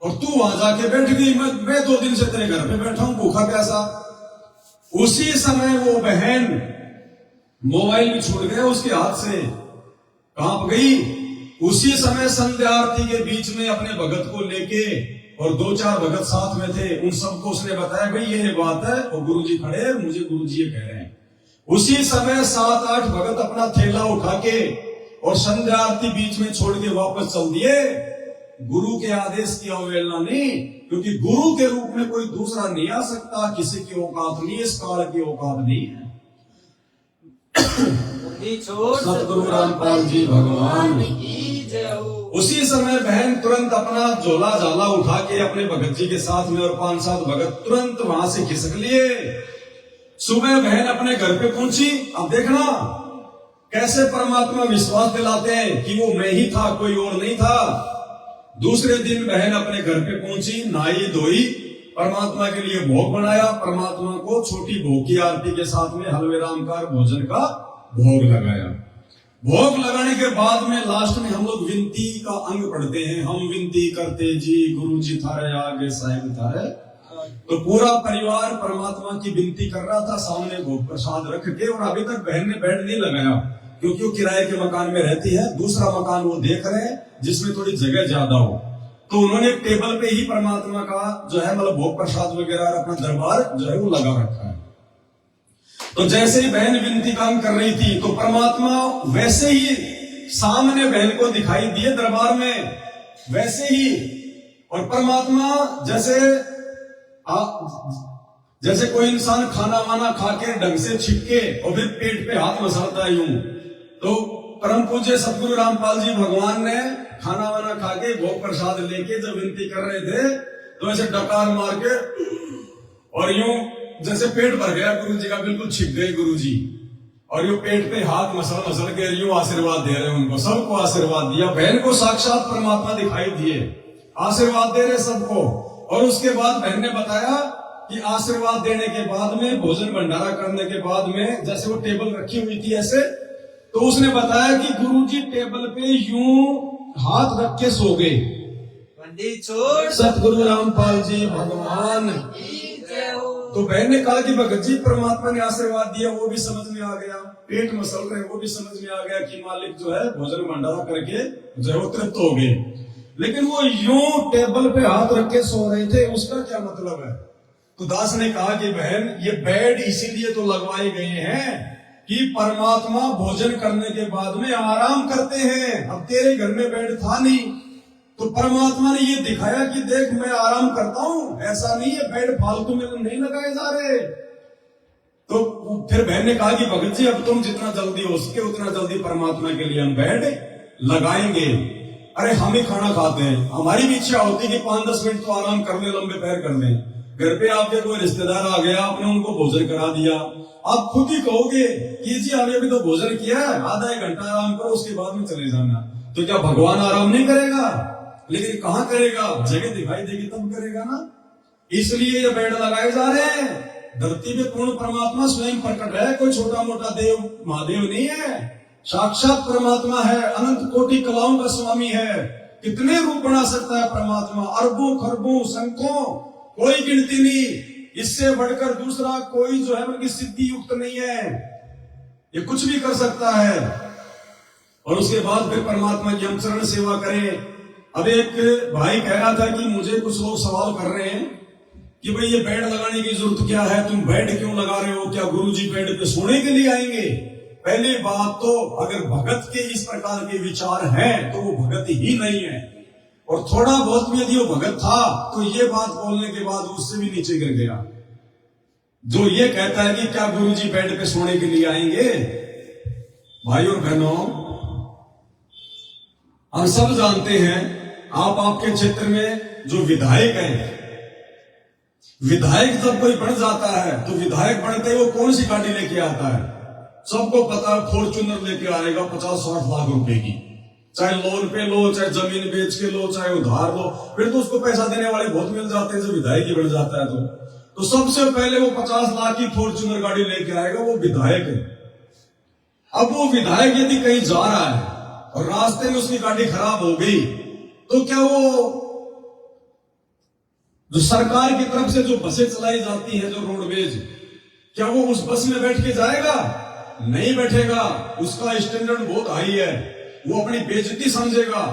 और तू वहां जाके बैठ गई। मैं 2 दिन से तेरे घर पे बैठा हूं भूखा प्यासा। उसी समय वो बहन, मोबाइल भी छूट गया उसके हाथ से, कांप गई। उसी समय संध्या आरती के बीच में अपने भगत को लेके, और 2-4 भगत साथ में थे, उन सबको उसने बताया भाई ये बात है, और गुरुजी खड़े, मुझे गुरुजी ये कह रहे हैं। उसी समय 7-8 भगत अपना थैला उठा के और संध्या आरती बीच में छोड़ के वापस चल दिए। गुरु के आदेश की अवहेलना नहीं, क्योंकि गुरु के रूप में कोई दूसरा नहीं आ सकता। किसी की औकात नहीं, इस काल की औकात नहीं है। सतगुरु रामपाल जी भगवान की जय हो। उसी समय बहन तुरंत अपना झोला झाला उठा के अपने भगत जी के साथ में और 5-7 भगत तुरंत वहां से खिसक लिए। सुबह बहन अपने घर पे पहुंची। अब देखना कैसे परमात्मा विश्वास दिलाते हैं कि वो मैं ही था, कोई और नहीं था। दूसरे दिन बहन अपने घर पे पहुंची, नहाई धोई, परमात्मा के लिए भोग बनाया, परमात्मा को छोटी भोग की आरती के साथ में हलवे रामकार भोजन का भोग लगाया। भोग लगाने के बाद में लास्ट में हम लोग विनती का अंग पढ़ते हैं। हम विनती करते जी, गुरु जी थारे आगे साहिब थारे। तो पूरा परिवार परमात्मा की विनती कर रहा था सामने भोग प्रसाद रख के। और अभी तक बहन ने बेड नहीं लगाया, क्योंकि वो किराए के मकान में रहती है। दूसरा मकान वो देख रहे हैं जिसमें थोड़ी जगह ज्यादा हो। तो उन्होंने टेबल पे ही परमात्मा का जो है मतलब भोग प्रसाद वगैरह अपना दरबार जो है वो लगा रखा है। तो जैसे ही बहन विनती काम कर रही थी तो परमात्मा वैसे ही सामने बहन को दिखाई दिए दरबार में, वैसे ही। और परमात्मा जैसे कोई इंसान खाना वाना खा के ढंग से छिपके और फिर पेट पे हाथ मसालता है यूं, तो परम पूज्य सतगुरु रामपाल जी भगवान ने खाना वाना खा के भोग प्रसाद लेके जब विनती कर रहे थे तो ऐसे डकार मार के और यूं जैसे पेट भर गया गुरु जी का, बिल्कुल छिप गए गुरु जी, और यूं पेट पे हाथ मसल के यूं आशीर्वाद दे रहे हैं उनको, सबको आशीर्वाद दिया। बहन को साक्षात परमात्मा दिखाई दिए, आशीर्वाद दे रहे सबको। और उसके बाद बहन ने बताया कि आशीर्वाद देने के बाद में, भोजन भंडारा करने के बाद में, जैसे वो टेबल रखी हुई थी ऐसे, तो उसने बताया कि गुरुजी टेबल पे यूं हाथ रख के सो गए। सतगुरु रामपाल जी भगवान। तो बहन ने कहा कि भगत जी परमात्मा ने आशीर्वाद दिया, वो भी समझ में आ गया, पेट मसल रहे वो भी समझ में आ गया कि मालिक जो है भोजन भंडारा करके जो है वो तृप्त हो गए। लेकिन वो यूं टेबल पे हाथ रख के सो रहे थे, उसका क्या मतलब है? तो दास ने कहा कि बहन ये बेड इसीलिए तो लगवाए गए हैं कि परमात्मा भोजन करने के बाद में आराम करते हैं। अब तेरे घर में बेड था नहीं, तो परमात्मा ने ये दिखाया कि देख मैं आराम करता हूं, ऐसा नहीं है बेड फालतू में नहीं लगाए जा रहे। तो फिर बहन ने कहा कि भगत जी अब तुम जितना जल्दी हो सके उतना जल्दी परमात्मा के लिए हम बेड लगाएंगे। अरे हम ही खाना खाते हैं, हमारी भी इच्छा होती है कि 5-10 मिनट तो आराम कर ले, लंबे पैर कर ले। घर पे आपके कोई रिश्तेदार आ गया, आपने उनको भोजन करा दिया, आप खुद ही कहोगे कि जी आपने अभी तो भोजन किया है, आधा 1 घंटा आराम करो उसके बाद में चले जाना। तो क्या भगवान आराम नहीं करेगा? लेकिन कहाँ करेगा? जगह दिखाई देगी तब करेगा ना। इसलिए ये बेड लगाए जा रहे हैं। धरती पे पूर्ण परमात्मा स्वयं प्रकट है, कोई छोटा मोटा देव महादेव नहीं है, साक्षात परमात्मा है, अनंत कोटि कलाओं का स्वामी है। कितने रूप बना सकता है परमात्मा, अरबों खरबों संख्यों, कोई गिनती नहीं। इससे बढ़कर दूसरा कोई जो है उनकी सिद्धि युक्त नहीं है, ये कुछ भी कर सकता है। और उसके बाद फिर परमात्मा की हम चरण सेवा करें। अब एक भाई कह रहा था कि मुझे कुछ लोग सवाल कर रहे हैं कि भाई ये बेड लगाने की जरूरत क्या है, तुम बेड क्यों लगा रहे हो, क्या गुरुजी बेड पे सोने के लिए आएंगे? पहली बात तो अगर भगत के इस प्रकार के विचार हैं तो वो भगत ही नहीं है, और थोड़ा बहुत भी यदि वो भगत था तो ये बात बोलने के बाद उससे भी नीचे गिर गया। जो ये कहता है कि क्या गुरुजी बेड पे सोने के लिए आएंगे? भाई और बहनों, हम सब जानते हैं, आप आपके क्षेत्र में जो विधायक हैं, विधायक जब कोई बन जाता है तो विधायक बनते ही वो कौन सी गाड़ी लेके आता है? सबको पता है फॉर्च्यूनर लेके आएगा 50-60 लाख रुपए की, चाहे लोन पे लो, चाहे जमीन बेच के लो, चाहे उधार लो, फिर तो उसको पैसा देने वाले बहुत मिल जाते हैं जो विधायक ही बन जाता है। तो सबसे पहले वो 50 लाख की फॉर्च्यूनर गाड़ी लेके आएगा, वो विधायक है। अब वो विधायक यदि कहीं जा रहा है और रास्ते में उसकी गाड़ी खराब हो गई तो क्या वो जो सरकार की तरफ से जो बसें चलाई जाती हैं, जो रोडवेज, क्या वो उस बस में बैठ के जाएगा? नहीं बैठेगा। उसका स्टैंडर्ड बहुत हाई है, वो अपनी बेइज्जती समझेगा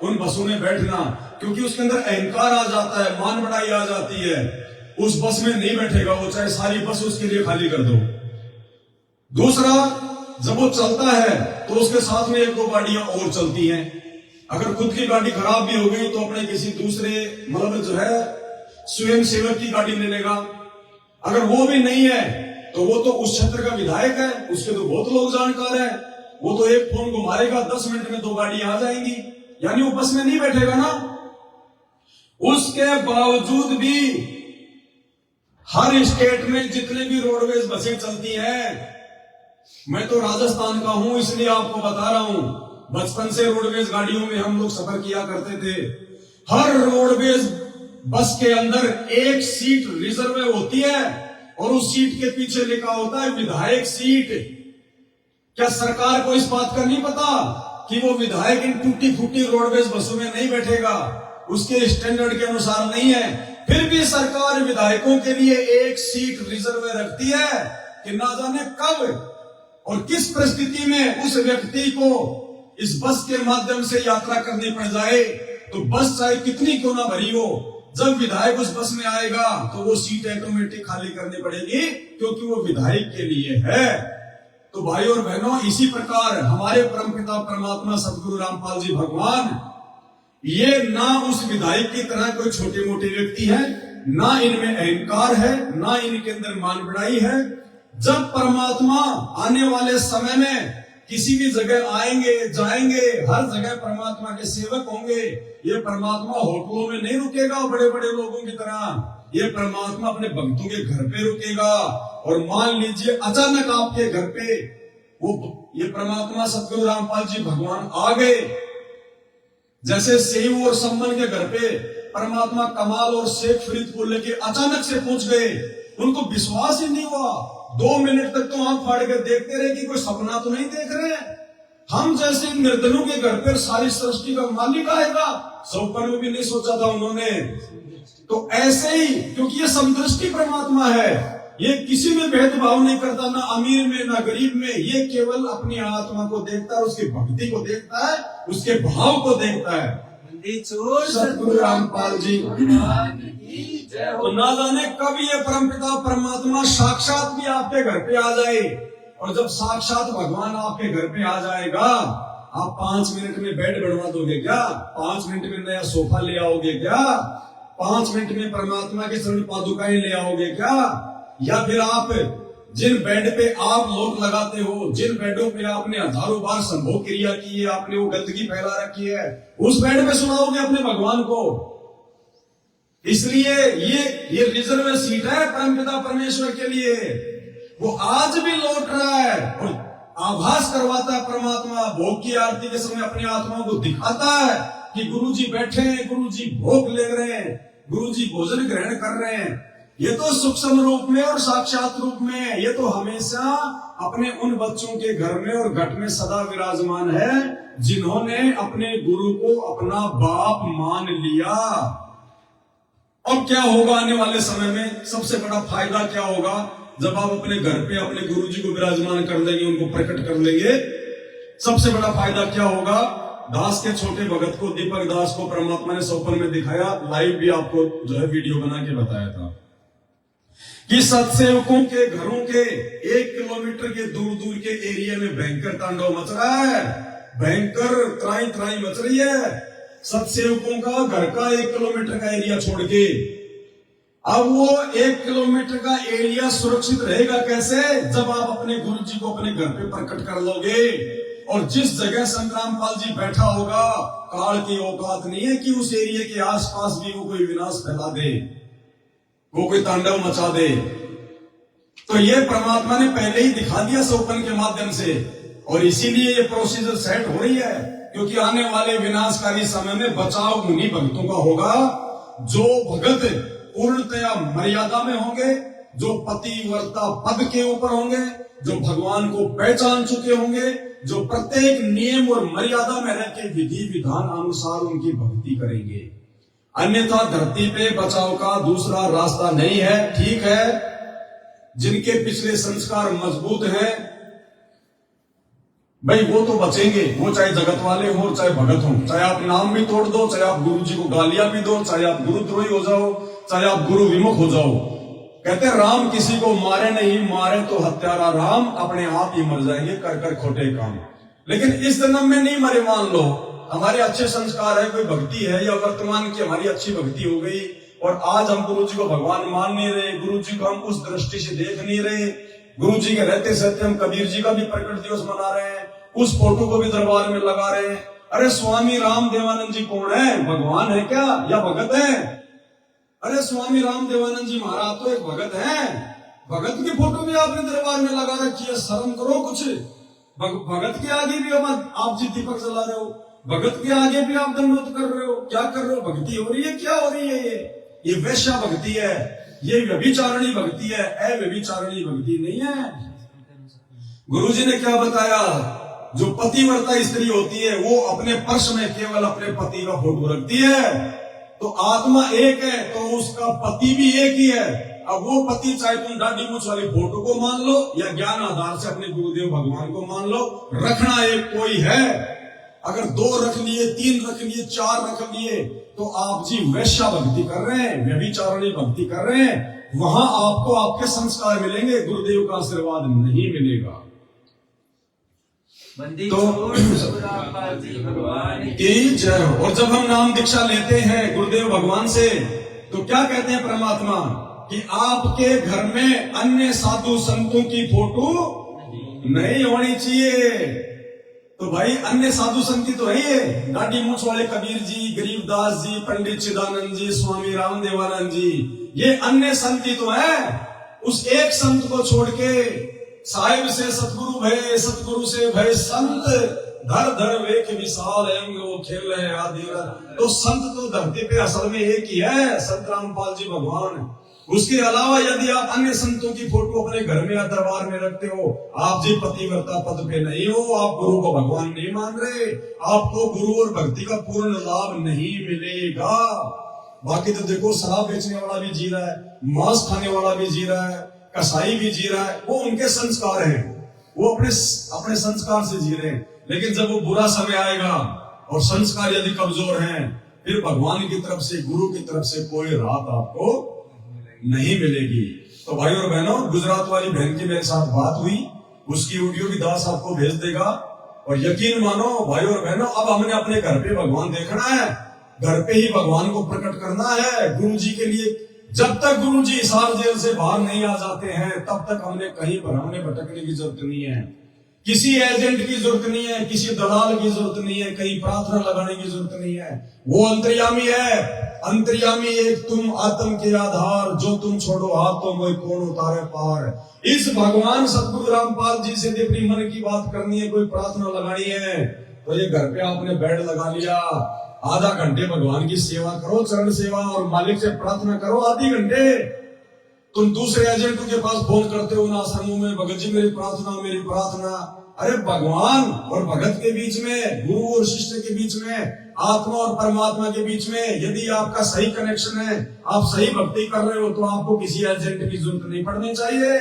उन बसों में बैठना, क्योंकि उसके अंदर अहंकार आ जाता है, मान बढ़ाई आ जाती है। उस बस में नहीं बैठेगा वो, चाहे सारी बस उसके लिए खाली कर दो। दूसरा, जब वो चलता है तो उसके साथ में 1-2 गाड़ियां और चलती हैं। अगर खुद की गाड़ी खराब भी हो गई तो अपने किसी दूसरे मतलब जो है स्वयं सेवक की गाड़ी ले लेगा। अगर वो भी नहीं है तो वो तो उस क्षेत्र का विधायक है, उसके तो बहुत लोग जानकार हैं, वो तो एक फोन घुमाएगा 10 मिनट में 2 गाड़ियां आ जाएंगी, यानी वो बस में नहीं बैठेगा ना। उसके बावजूद भी हर स्टेट में जितने भी रोडवेज बसें चलती हैं, मैं तो राजस्थान का हूं इसलिए आपको बता रहा हूं, बचपन से रोडवेज गाड़ियों में हम लोग सफर किया करते थे। हर रोडवेज बस के अंदर एक सीट रिजर्व होती है और उस सीट के पीछे लिखा होता है विधायक सीट। क्या सरकार को इस बात का नहीं पता कि वो विधायक इन टूटी फूटी रोडवेज बसों में नहीं बैठेगा, उसके स्टैंडर्ड के अनुसार नहीं है? फिर भी सरकार विधायकों के लिए एक सीट रिजर्व रखती है कि ना जाने कब और किस परिस्थिति में उस व्यक्ति को इस बस के माध्यम से यात्रा करनी पड़ जाए, तो बस चाहे कितनी क्यों ना भरी हो, जब विधायक उस बस में आएगा तो वो सीट ऑटोमेटिक खाली करनी पड़ेगी, क्योंकि वो विधायक के लिए है। तो भाई और बहनों, इसी प्रकार हमारे परमपिता परमात्मा सदगुरु रामपाल जी भगवान, ये ना उस विधायक की तरह कोई छोटे मोटे व्यक्ति है, ना इनमें अहंकार है, ना इनके अंदर मान बढ़ाई है। जब परमात्मा आने वाले समय में किसी भी जगह आएंगे जाएंगे, हर जगह परमात्मा के सेवक होंगे। ये परमात्मा होटलों में नहीं रुकेगा बड़े बड़े लोगों की तरह, ये परमात्मा अपने भक्तों के घर पे रुकेगा। और मान लीजिए अचानक आपके घर पे ये परमात्मा सदगुरु रामपाल जी भगवान आ गए, जैसे सेव और सम्मन के घर पे परमात्मा कमाल और शेख फरीद को लेके अचानक से पहुंच गए। उनको विश्वास ही नहीं हुआ, 2 मिनट तक तो आंख फाड़ कर देखते रहे कि कोई सपना तो नहीं देख रहे हैं। हम जैसे निर्धनों के घर पर सारी सृष्टि का मालिक आएगा, सपन में भी नहीं सोचा था उन्होंने। तो ऐसे ही, क्योंकि ये समदृष्टि परमात्मा है, ये किसी में भेदभाव नहीं करता, ना अमीर में ना गरीब में, ये केवल अपनी आत्मा को देखता है, उसकी भक्ति को देखता है, उसके भाव को देखता है। सतगुरु रामपाल जी तो ना जाने कब ये परमपिता परमात्मा साक्षात भी आपके घर पे आ जाए। और जब साक्षात भगवान आपके घर पे आ जाएगा, आप 5 मिनट में बेड बनवा दोगे क्या? 5 मिनट में नया सोफा ले आओगे क्या? 5 मिनट में परमात्मा के चरण पादुकाएं ले आओगे क्या? या फिर आप जिन बेड पे आप लोग लगाते हो, जिन बेडों पे आपने हजारों बार संभोग क्रिया की है, आपने वो गंदगी फैला रखी है, उस बेड पे सुनाओगे अपने भगवान को? इसलिए ये रिजर्व सीट है परमपिता परमेश्वर के लिए। वो आज भी लौट रहा है और आभास करवाता है परमात्मा। भोग की आरती के समय अपनी आत्माओं को दिखाता है कि गुरुजी बैठे हैं, गुरुजी भोग ले रहे हैं, गुरुजी भोजन ग्रहण कर रहे हैं। ये तो सूक्ष्म रूप में और साक्षात रूप में, ये तो हमेशा अपने उन बच्चों के घर में और घट में सदा विराजमान है जिन्होंने अपने गुरु को अपना बाप मान लिया। अब क्या होगा आने वाले समय में? सबसे बड़ा फायदा क्या होगा? जब आप अपने घर पे अपने गुरुजी को विराजमान कर देंगे, उनको प्रकट कर लेंगे, सबसे बड़ा फायदा क्या होगा? दास के छोटे भगत को, दीपक दास को परमात्मा ने स्वप्न में दिखाया, लाइव भी आपको जो है वीडियो बना के बताया था कि सत्सेवकों के घरों के 1 किलोमीटर के दूर दूर के एरिया में भयंकर तांडव मच रहा है, भयंकर त्राई त्राई मच रही है। सत्सेवकों का घर का 1 किलोमीटर का एरिया छोड़ के, अब वो 1 किलोमीटर का एरिया सुरक्षित रहेगा कैसे? जब आप अपने गुरु जी को अपने घर पे प्रकट कर लोगे। और जिस जगह संग्रामपाल जी बैठा होगा, काल की औकात नहीं है कि उस एरिया के आसपास भी वो कोई विनाश फैला दे, वो कोई तांडव मचा दे। तो ये परमात्मा ने पहले ही दिखा दिया स्वप्न के माध्यम से, और इसीलिए ये प्रोसीजर सेट हो रही है, क्योंकि आने वाले विनाशकारी समय में बचाव उन्हीं भक्तों का होगा जो भगत पूर्णतया मर्यादा में होंगे, जो पतिव्रता पद के ऊपर होंगे, जो भगवान को पहचान चुके होंगे, जो प्रत्येक नियम और मर्यादा में रह के विधि विधान अनुसार उनकी भक्ति करेंगे। अन्यथा धरती पे बचाव का दूसरा रास्ता नहीं है। ठीक है, जिनके पिछले संस्कार मजबूत हैं भाई वो तो बचेंगे, वो चाहे जगत वाले हो चाहे भगत हो, चाहे आप नाम भी तोड़ दो, चाहे आप गुरु जी को गालियां भी दो, चाहे आप गुरुद्रोही हो जाओ, चाहे आप गुरु विमुख हो जाओ। कहते हैं राम किसी को मारे नहीं, मारे तो हत्यारा राम, अपने आप ही मर जाएंगे कर कर खोटे काम। लेकिन इस जन्म में नहीं मरे, मान लो हमारे अच्छे संस्कार है, कोई भक्ति है, या वर्तमान की हमारी अच्छी भक्ति हो गई, और आज हम गुरु जी को भगवान मान नहीं रहे, गुरु जी को हम उस दृष्टि से देख नहीं रहे, गुरु जी के रहते सहते हम कबीर जी का भी प्रकट दिवस मना रहे हैं, उस फोटो को भी दरबार में लगा रहे हैं। अरे स्वामी राम देवानंद जी कौन है? भगवान है क्या या भगत है? अरे स्वामी राम देवानंद जी महाराज तो एक भगत है, भगत की फोटो भी आपने दरबार में लगा रखी है। शर्म करो कुछ। भगत के आगे भी आप जी दीपक जला रहे हो, भगत के आगे भी आप दंडोत कर रहे हो, क्या कर रहे हो? भक्ति हो रही है? क्या हो रही है? ये वैश्या भक्ति है, ये व्यभिचारणी भक्ति है, अव्यभिचारणी भक्ति नहीं है। गुरुजी ने क्या बताया? जो पतिव्रता स्त्री होती है वो अपने पर्स में केवल अपने पति का फोटो रखती है, तो आत्मा एक है तो उसका पति भी एक ही है। अब वो पति चाहे तुम दाढ़ी मूंछ वाली फोटो को मान लो या ज्ञान आधार से अपने गुरुदेव भगवान को मान लो, रखना एक कोई है। अगर 2 रख लिए, 3 रख लिए, 4 रख लिए, तो आप जी वैश्या भक्ति कर रहे हैं, व्यभिचारणी भक्ति कर रहे हैं। वहां आपको आपके संस्कार मिलेंगे, गुरुदेव का आशीर्वाद नहीं मिलेगा। बंदी तो छोड़ सतरामपाल जी भगवान की जय हो। और जब हम नाम दीक्षा लेते हैं गुरुदेव भगवान से, तो क्या कहते हैं परमात्मा कि आपके घर में अन्य साधु संतों की फोटो नहीं होनी चाहिए। तो भाई अन्य साधु संत की तो है ही, दाढ़ी मूंछ वाले कबीर जी, गरीबदास जी, पंडित चिदानंद जी, स्वामी रामदेवानंद जी, ये अन्य संत ही तो है। उस एक संत को छोड़ के साहिब से सतगुरु भय, सतगुरु से भय संत, धर धर वेख विशाल अंग वो खेल रहे आदि। तो संत तो धरती पे असल में एक ही है, संत रामपाल जी भगवान। उसके अलावा यदि आप अन्य संतों की फोटो अपने घर में या दरबार में रखते हो, आप जी पतिव्रता पद पे नहीं हो, आप गुरु को भगवान नहीं मान रहे, आपको गुरु और भक्ति का पूर्ण लाभ नहीं मिलेगा। बाकी तो देखो, शराब बेचने वाला भी जी रहा है, मांस खाने वाला भी जी रहा है, कसाई भी जी रहा है, वो उनके संस्कार हैं, वो अपने संस्कार से जी रहे हैं। लेकिन जब वो बुरा समय आएगा और संस्कार यदि कमजोर हैं, फिर भगवान की तरफ से, गुरु की तरफ से कोई राहत आपको नहीं मिलेगी। तो भाई और बहनों, गुजरात वाली बहन की मेरे साथ बात हुई, उसकी ऑडियो भी दास आपको भेज देगा। और यकीन मानो भाई और बहनों, अब हमने अपने घर पे भगवान देखना है, घर पे ही भगवान को प्रकट करना है गुरु जी के लिए। जब तक गुरु जी हिसार जेल से बाहर नहीं आ जाते हैं, तब तक हमने कहीं भरमने भटकने की जरूरत नहीं है, किसी एजेंट की जरूरत नहीं है, किसी दलाल की जरूरत नहीं है, कहीं प्रार्थना लगाने की जरूरत नहीं है। वो अंतर्यामी है, अंतर्यामी एक तुम आत्म के आधार, जो तुम छोड़ो हाथों वो कौन उतारे पार। इस भगवान सतगुरु रामपाल जी से अपनी मन की बात करनी है, कोई प्रार्थना लगानी है, तो ये घर पे आपने बेड लगा लिया, आधा घंटे भगवान की सेवा करो, चरण सेवा, और मालिक से प्रार्थना करो आधी घंटे। तुम दूसरे एजेंटों के पास फोन करते हो ना आश्रमों में, भगत जी मेरी प्रार्थना, मेरी प्रार्थना। अरे भगवान और भगत के बीच में, गुरु और शिष्य के बीच में, आत्मा और परमात्मा के बीच में यदि आपका सही कनेक्शन है, आप सही भक्ति कर रहे हो, तो आपको किसी एजेंट की जरूरत नहीं पड़नी चाहिए।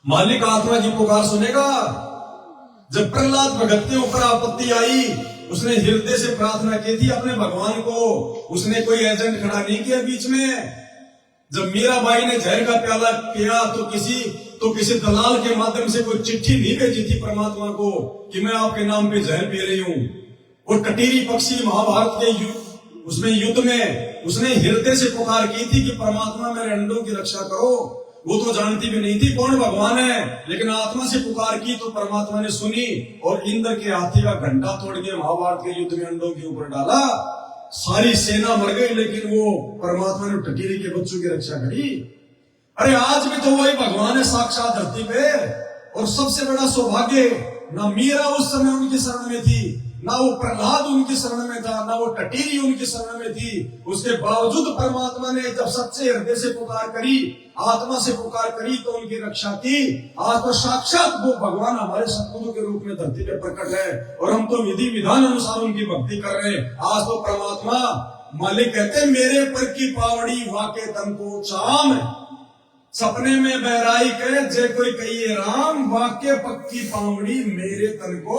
मालिक आत्मा की पुकार सुनेगा। जब प्रहलाद भगत के ऊपर आपत्ति आई, उसने हृदय से प्रार्थना की थी अपने भगवान को, उसने कोई एजेंट खड़ा नहीं किया बीच में। जब मीराबाई ने जहर का प्याला पिया, तो किसी दलाल के माध्यम से कोई चिट्ठी नहीं भेजी थी परमात्मा को कि मैं आपके नाम पे जहर पी रही हूं। और कटीरी पक्षी महाभारत के उसमें युद्ध में उसने हृदय से पुकार की थी कि परमात्मा मेरे अंडों की रक्षा करो। वो तो जानती भी नहीं थी कौन भगवान है, लेकिन आत्मा से पुकार की तो परमात्मा ने सुनी और इंद्र के हाथी का घंटा तोड़ के महाभारत के युद्ध में अंडों के ऊपर डाला। सारी सेना मर गई, लेकिन वो परमात्मा ने टकीरी के बच्चों की रक्षा करी। अरे आज भी तो वही भगवान है साक्षात धरती पे। और सबसे बड़ा सौभाग्य, ना मीरा उस समय उनकी शरण में थी, ना वो प्रहलाद उनकी शरण में था, ना वो टटीरी उनकी शरण में थी। उसके बावजूद परमात्मा ने जब सच्चे हृदय से पुकार करी, आत्मा से पुकार करी, तो उनकी रक्षा की। आज तो साक्षात वो भगवान हमारे सतगुरु के रूप में धरती पे प्रकट है, और हम तो विधि विधान अनुसार उनकी भक्ति कर रहे हैं। आज तो परमात्मा मालिक कहते, मेरे पर की पावड़ी वाके तन को चाम, सपने में बहराई कहे जे कोई कहिए राम, वाक्य पक्की पावड़ी मेरे तन को।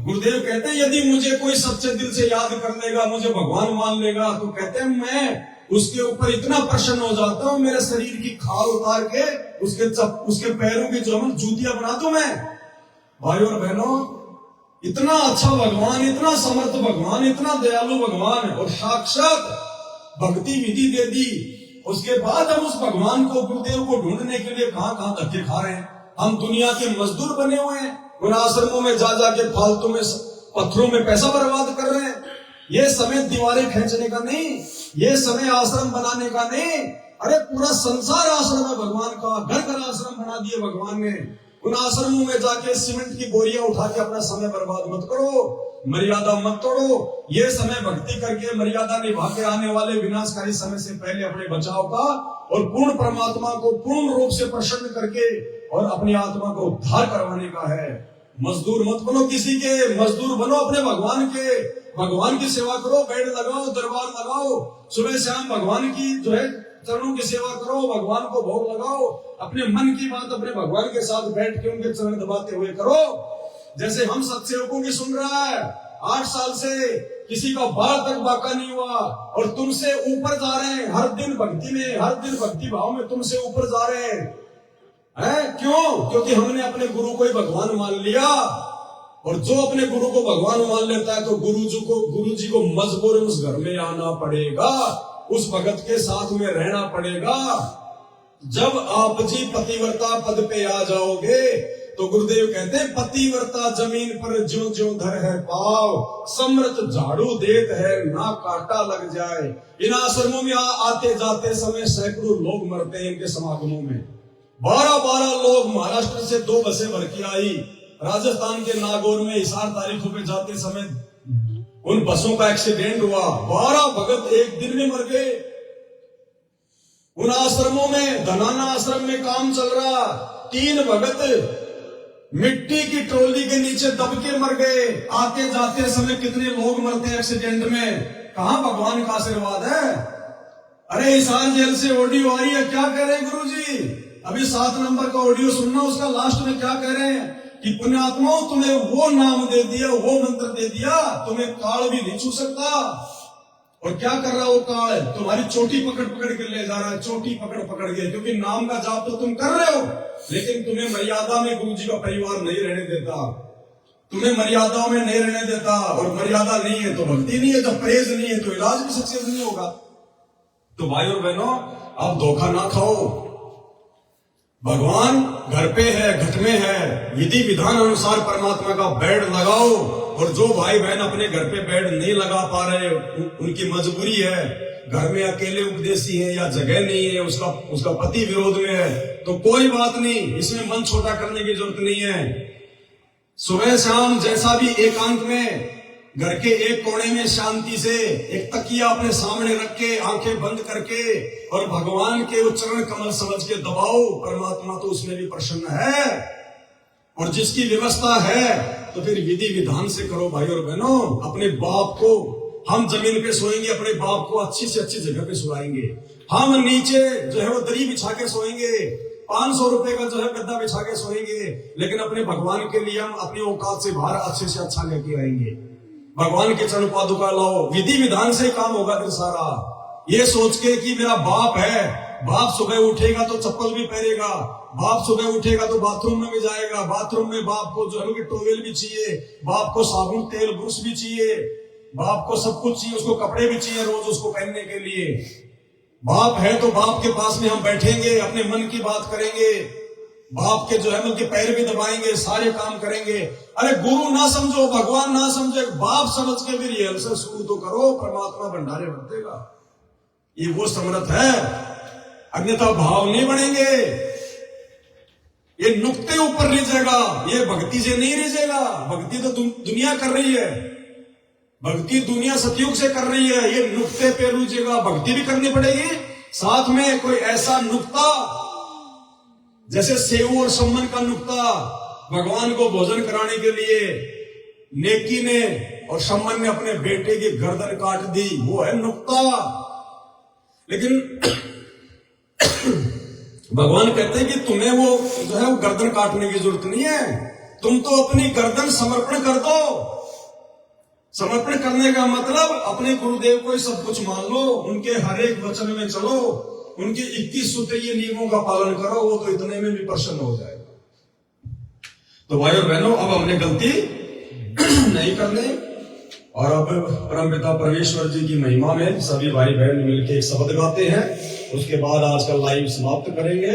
गुरुदेव कहते हैं, यदि मुझे कोई सच्चे दिल से याद कर लेगा, मुझे भगवान मान लेगा, तो कहते हैं मैं उसके ऊपर इतना प्रसन्न हो जाता हूं, मेरे शरीर की खाल उतार के उसके पैरों की जो जूतियां बना दूं मैं। भाई और बहनों, इतना अच्छा भगवान, इतना समर्थ भगवान, इतना दयालु भगवान, और साक्षात भक्ति विधि दे दी। उसके बाद हम उस भगवान को, गुरुदेव को ढूंढने के लिए कहां धक्के खा रहे हैं। हम दुनिया के मजदूर बने हुए हैं, उन आश्रमों में जा जाके फालतू में पत्थरों में पैसा बर्बाद कर रहे हैं। ये समय दीवारें खींचने का नहीं, ये समय आश्रम बनाने का नहीं। अरे पूरा संसार आश्रम है भगवान का, घर घर आश्रम बना दिए भगवान ने। उन आश्रमों में जाके सीमेंट की बोरियां उठा के अपना समय बर्बाद मत करो, मर्यादा मत तोड़ो। ये समय भक्ति करके मर्यादा निभा के आने वाले विनाशकारी समय से पहले अपने बचाव का, और पूर्ण परमात्मा को पूर्ण रूप से प्रसन्न करके और अपनी आत्मा को उद्धार करवाने का है। मजदूर मत बनो किसी के, मजदूर बनो अपने भगवान के। भगवान की सेवा करो, बेड लगाओ, दरबार लगाओ, सुबह शाम भगवान की जो है चरणों की सेवा करो, भगवान को भोग लगाओ, अपने मन की बात अपने भगवान के साथ बैठ के उनके चरण दबाते हुए करो। जैसे हम सत्सेवकों की सुन रहा है, 8 साल से किसी का बाल तक बाका नहीं हुआ, और तुमसे ऊपर जा रहे हैं हर दिन भक्ति में, हर दिन भक्ति भाव में तुमसे ऊपर जा रहे हैं। क्यों? क्योंकि हमने अपने गुरु को ही भगवान मान लिया, और जो अपने गुरु को भगवान मान लेता है तो गुरु जी को मजबूरन उस घर में आना पड़ेगा, उस भगत के साथ में रहना पड़ेगा। जब आप जी पतिव्रता पद पे आ जाओगे तो गुरुदेव कहते हैं पतिव्रता जमीन पर ज्यों ज्यों धर है पाव, समृत झाड़ू देत है ना कांटा लग जाए। इन आश्रमों में आते जाते समय सैकड़ों लोग मरते हैं इनके समागमों में। 12 लोग महाराष्ट्र से 2 बसें भर के आई, राजस्थान के नागौर में हिसार तारीखों पे जाते समय उन बसों का एक्सीडेंट हुआ, 12 भगत एक दिन में मर गए। उन आश्रमों में, धनाना आश्रम में काम चल रहा, 3 भगत मिट्टी की ट्रॉली के नीचे दब के मर गए। आते जाते समय कितने लोग मरते हैं एक्सीडेंट में, कहां भगवान का आशीर्वाद है। अरे हिसार जेल से ऑडियो आई है, क्या कह रहे हैं गुरु जी, अभी 7 नंबर का ऑडियो सुनना, उसका लास्ट में क्या कह रहे हैं कि पुण्यात्माओं तुम्हें वो नाम दे दिया, वो मंत्र दे दिया, तुम्हें काल भी नहीं छू सकता। और क्या कर रहा है वो काल, तुम्हारी चोटी पकड़ पकड़ के ले जा रहा है, चोटी पकड़ पकड़ के, क्योंकि नाम का जाप तो तुम कर रहे हो, लेकिन तुम्हें मर्यादा में गुरु जी का परिवार नहीं रहने देता, तुम्हें मर्यादाओं में नहीं रहने देता। और मर्यादा नहीं है तो भक्ति नहीं है, जब परहेज नहीं है तो इलाज भी सक्सेस नहीं होगा। तो भाई और बहनों, आप धोखा ना खाओ, भगवान घर पे है, घट में है, विधि विधान अनुसार परमात्मा का बेड लगाओ। और जो भाई बहन अपने घर पे बेड नहीं लगा पा रहे, उनकी मजबूरी है, घर में अकेले उपदेशी है या जगह नहीं है, उसका पति विरोध में है, तो कोई बात नहीं, इसमें मन छोटा करने की जरूरत नहीं है। सुबह शाम जैसा भी एकांत में घर के एक कोने में शांति से एक तकिया अपने सामने रख के, आंखें बंद करके, और भगवान के उच्चरण कमल समझ के दबाओ, परमात्मा तो उसमें भी प्रसन्न है। और जिसकी व्यवस्था है तो फिर विधि विधान से करो भाई और बहनों। अपने बाप को, हम जमीन पे सोएंगे, अपने बाप को अच्छी से अच्छी जगह पे सुलाएंगे। हम नीचे जो है वो दरी बिछा के सोएंगे, 500 रुपए का जो है गद्दा बिछा के सोएंगे, लेकिन अपने भगवान के लिए हम अपनी औकात से बाहर अच्छे से अच्छा लेके आएंगे। भगवान के चरण पादुका लाओ, विधि विधान से काम होगा फिर सारा। ये सोच के कि मेरा बाप है, बाप सुबह उठेगा तो चप्पल भी पहनेगा, बाप सुबह उठेगा तो बाथरूम में भी जाएगा, बाथरूम में बाप को जो है कि टॉवेल भी चाहिए, बाप को साबुन तेल ब्रश भी चाहिए, बाप को सब कुछ चाहिए, उसको कपड़े भी चाहिए रोज उसको पहनने के लिए। बाप है तो बाप के पास में हम बैठेंगे, अपने मन की बात करेंगे, बाप के जो है उनके पैर भी दबाएंगे, सारे काम करेंगे। अरे गुरु ना समझो, भगवान ना समझे, बाप समझ के भी रिहर्सल शुरू तो करो, परमात्मा भंडारे भर देगा। ये वो समर्थ है, अन्यथा भाव नहीं बढ़ेंगे, ये नुक्ते ऊपर रिझेगा, ये भक्ति से नहीं रिझेगा। भक्ति तो दुनिया कर रही है, भक्ति दुनिया सतयुग से कर रही है, ये नुक्ते पे रुझेगा। भक्ति भी करनी पड़ेगी, साथ में कोई ऐसा नुक्ता जैसे सेव और सम्मन का नुक्ता, भगवान को भोजन कराने के लिए नेकी ने और सम्मन ने अपने बेटे की गर्दन काट दी, वो है नुक्ता। लेकिन भगवान कहते हैं कि तुम्हें वो जो है वो गर्दन काटने की जरूरत नहीं है, तुम तो अपनी गर्दन समर्पण कर दो। समर्पण करने का मतलब अपने गुरुदेव को ही सब कुछ मान लो, उनके हर एक वचन में चलो, उनके 21 सूत्रीय नियमों का पालन करो, वो तो इतने में भी प्रसन्न हो जाएगा। तो भाई और बहनों, अब हमने गलती नहीं करनी, और अब परमपिता परमेश्वर जी की महिमा में सभी भाई बहन मिलकर एक शब्द गाते हैं, उसके बाद आज का लाइव समाप्त करेंगे।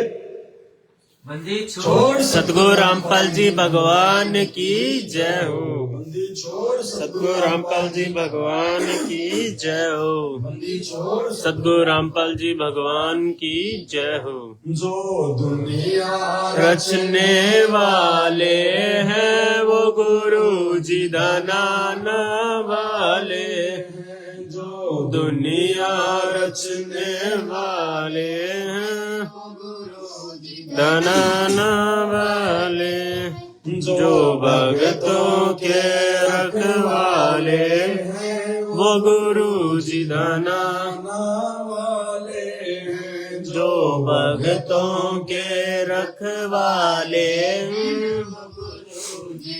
बंदी छोड़ सतगुरु रामपाल जी भगवान की जय हो। बंदी छोड़ सतगुरु रामपाल जी भगवान की जय हो। बंदी छोड़ सतगुरु रामपाल जी भगवान की जय हो। जो दुनिया रचने वाले हैं वो गुरु जी दाना वाले हैं, जो दुनिया रचने वाले हैं दाना वाले, जो भगतों के रखवाले हैं वो गुरु जी दाना वाले हैं, जो भगतों के रखवाले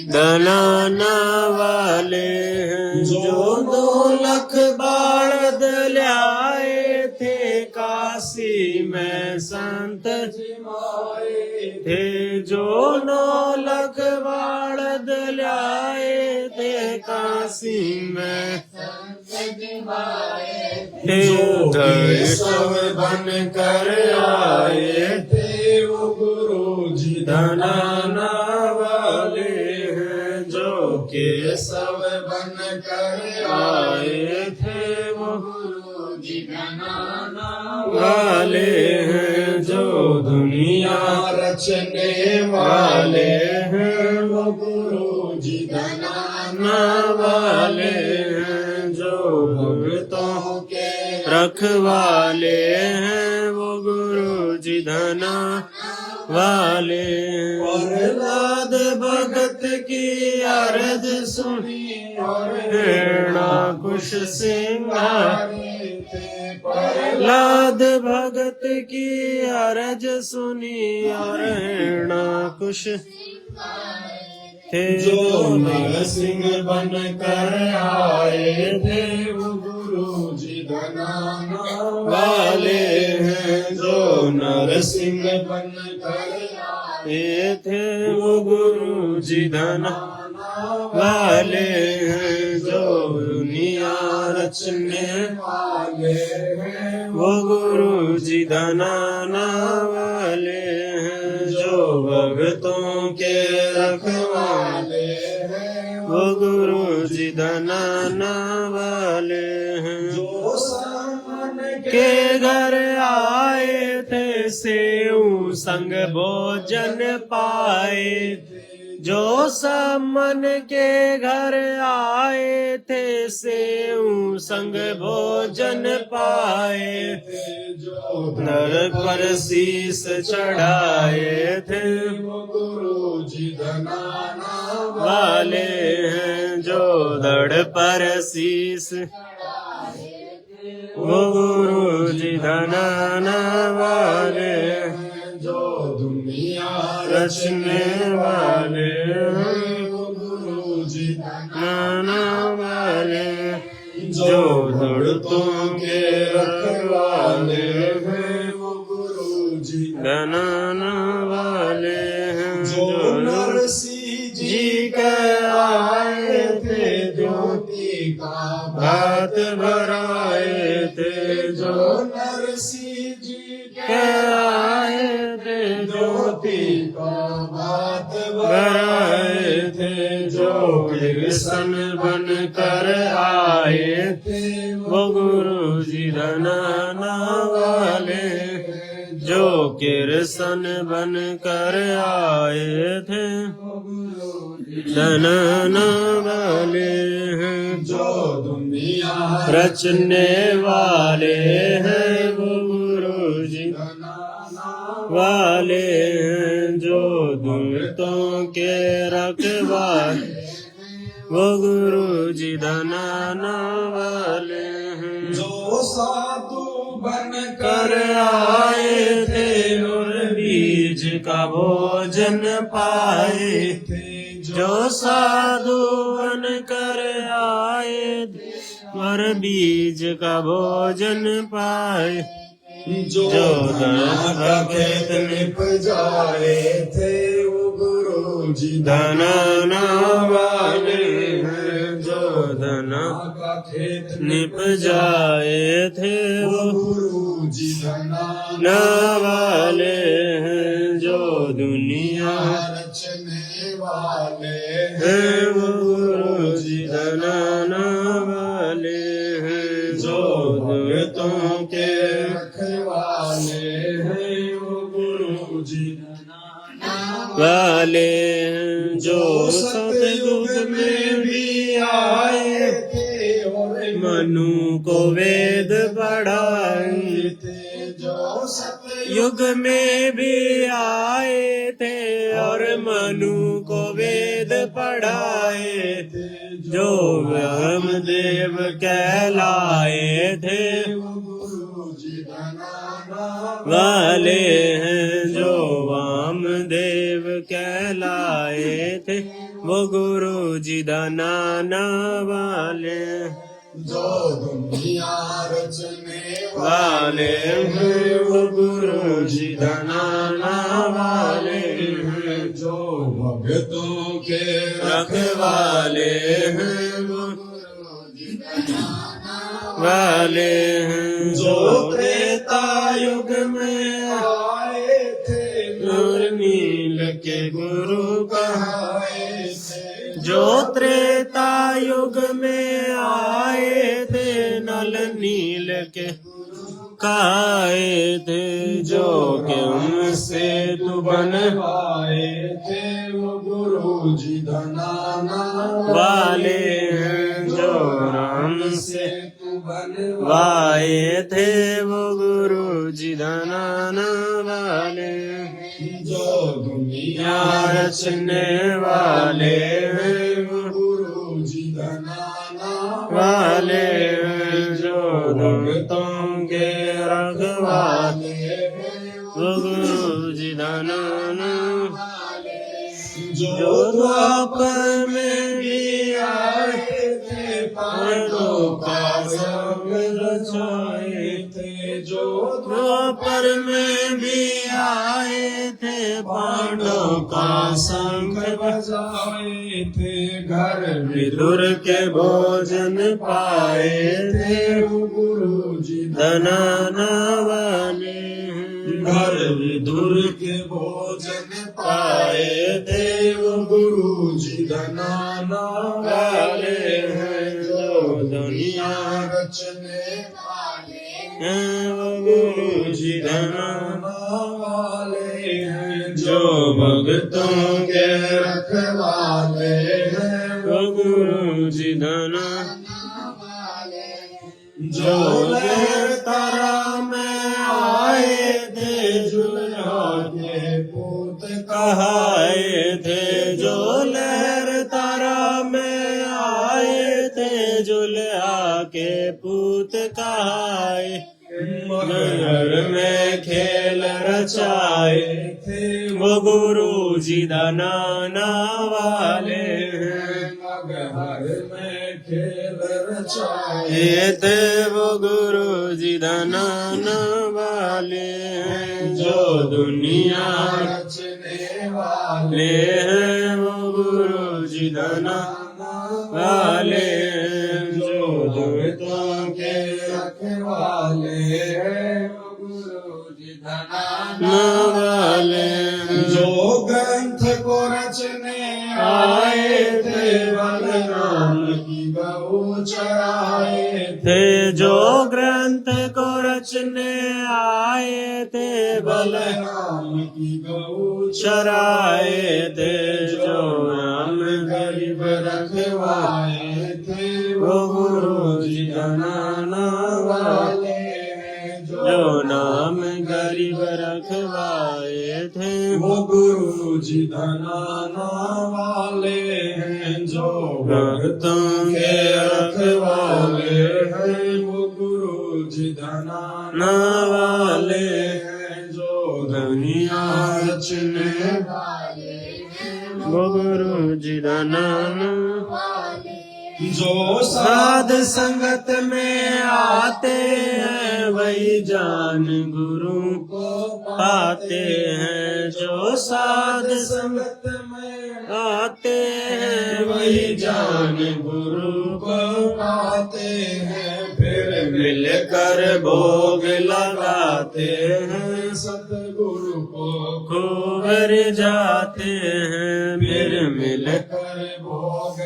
दाना वाले हैं, जो 2 लाख बालद ल्याए थे काशी में संत जिमाए थे, जो 9 लाख बालद लाए थे काशी में, जो केशव बन कर आए थे वो गुरु जी धनाना वाले हैं। जो केशव बन कर आए थे वो गुरु जी धनाना वाले हैं। जो दुनिया रचने वाले हैं वो गुरु जी धनाना वाले हैं। जो भक्तों के रखवाले हैं वो गुरु जी धना वाले। प्रहलाद भगत की अर्ज सुनी और हेड़ा कुश सिंगारे थे। प्रहलाद भगत की अर्ज सुनी और हेड़ा कुश थे। जो नरसिंह बन कर आए थे वो गुरु जी धनाना वाले हैं। जो नरसिंह बन कर आए थे वो गुरु जी धनाना वाले हैं। जो दुनिया रचने वाले हैं वो गुरु जी धनाना वाले हैं। जो भक्तों के रखवाले हैं वो गुरु जी धनाना वाले हैं। जो सामन के घर आए थे सेऊ संग भोजन पाए। जो सामन के घर आए थे सेऊ संग भोजन पाए। जो नर पर शीस चढ़ाए थे वो गुरु जी धनाना वाले हैं। जो धड़ पर शीस वो गुरु जी धनाना वाले हैं। जो दुनिया रचने वाले हैं वो गुरु जी धनाना वाले। जो धड़तों के रखवाले हैं वो गुरु जी धनाना वाले हैं। जो नरसिंह जी के आए थे ज्योति का भात भराए थे। जो नरसिंह जी के आए थे ज्योति का भात भराए थे। जो कृष्ण बन कर आए थे वो गुरु जी धनाना वाले। जो कृष्ण बन कर आए थे धनाना वाले हैं। जो दुनिया रचने वाले हैं वो गुरु जी धनाना वाले हैं। जो दुर्तों के रखवाले वो गुरु जी धनाना वाले हैं। जो साधु बन कर आए थे और बीज का भोजन पाए थे। जो साधु बन कर आए थे और बीज का भोजन पाए। जो धन का खेत निप जाए थे वो गुरु जी धनाना वाले हैं। जो धना का खेत निप जाए थे वो गुरु जी धनाना वाले हैं। जो दुनिया रचने वाले हैं वो गुरु जी धनाना वाले हैं। जो भक्तों के रखवाले हैं वो गुरु जी वाले हैं। जो सतयुग में भी आए थे और मनु को वेद पढ़ाए थे। जो सतयुग में भी आए थे और मनु को वेद पढ़ाए थे। जो वामदेव कहलाए थे वाले हैं। जो वामदेव कहलाए थे वो गुरु जी धनाना वाले। जो दुनिया रचने वाले हैं वो गुरु जी धनाना वाले हैं। जो भक्तों के रखवाले हैं वो वाले हैं। जो त्रेता युग में आए थे नूर नील के गुरु कहाए थे। जो त्रेता युग में आए थे नल नील के काए थे। जो के उनसे तू बनवाए थे वो गुरु जी धनाना वाले हैं। जो राम से तू बनवाए वाए थे वो गुरु जी धनाना वाले हैं। जो दुनिया या रचने वाले हैं वो गुरु जी धनाना वाले हैं। जो भक्तों के रखवाले वो गुरु जी धनाना जो द्वापर में भी आए थे पांडवों का संग रचाए थे। जो द्वापर में भी आए थे पांडवों का संग बजाए थे। घर विदुर के भोजन पाए थे वो गुरु जी धनाना वाले हैं। घर विदुर के भोजन पाए थे वो गुरु जी धनाना वाले हैं। जो दुनिया रचने हैं वो गुरु जी धनाना वाले हैं। जो भक्तों के रखवाले हैं वो गुरु जी धनाना जो लहर तारा में आए थे जुल्हा के पूत कहाए थे। जो लहर तारा में आए थे जुल्हा के पूत कहाए। नगर में खेल रचाए थे वो गुरु जी धनाना वाले हैं। मगहर में खेल रचाए ये थे वो गुरु जी धनाना वाले हैं। जो दुनिया रचने वाले ले हैं वो गुरु जी धनाना वाले हैं। जो दुर्गतों के रखवाले हैं वो गुरु जी धनाना वाले हैं। जो ग्रंथ को रचने आए थे बलराम की गऊ चराए थे। जो ग्रंथ को रचने आए थे बलराम की गऊ चराए थे। जो राम गरीब रखवाए थे वो गुरु जी धनाना वाले हैं। जो नाम गरीब रखवाए थे वो गुरु जी धनाना वाले हैं। जो भक्तों के रखवाले हैं वो गुरु जी धनाना वाले हैं। जो दुनिया रचने वो गुरु जी धनाना जो साध संगत में आते हैं वही जान गुरु को पाते हैं। जो साध संगत में आते हैं वही जान गुरु को पाते हैं। फिर मिलकर भोग लगाते हैं सतगुरु को खूब जाते हैं। फिर मिलकर कर भोग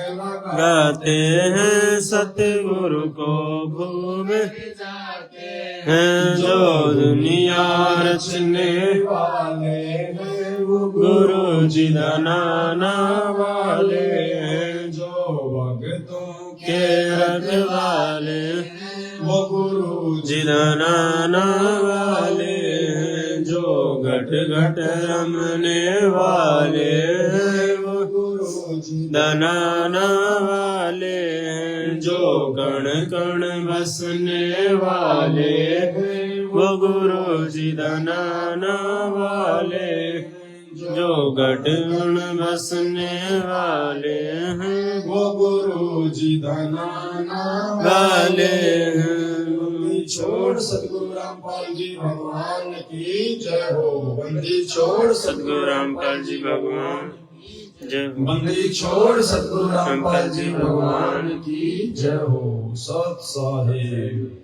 गाते हैं सतगुरु को खूब हैं। जो दुनिया रचने वाले हैं वो गुरु जी धनाना वाले हैं। जो भक्तों के रखवाले वो गुरु जी धनाना वाले हैं। जो घट घट रमने वाले हैं वो गुरु जी धनाना वाले हैं। जो कण कण बसने वाले हैं वो गुरु जी धनाना वाले हैं। जो गढ़ बसने वाले हैं वो गुरु जी धनाना वाले हैं। बंदी छोड़ सतगुरु रामपाल जी भगवान की जय हो। बंदी छोड़ सतगुरु रामपाल जी भगवान जय हो। बंदी छोड़ सतगुरु रामपाल जी भगवान की जय हो। सत साहिब।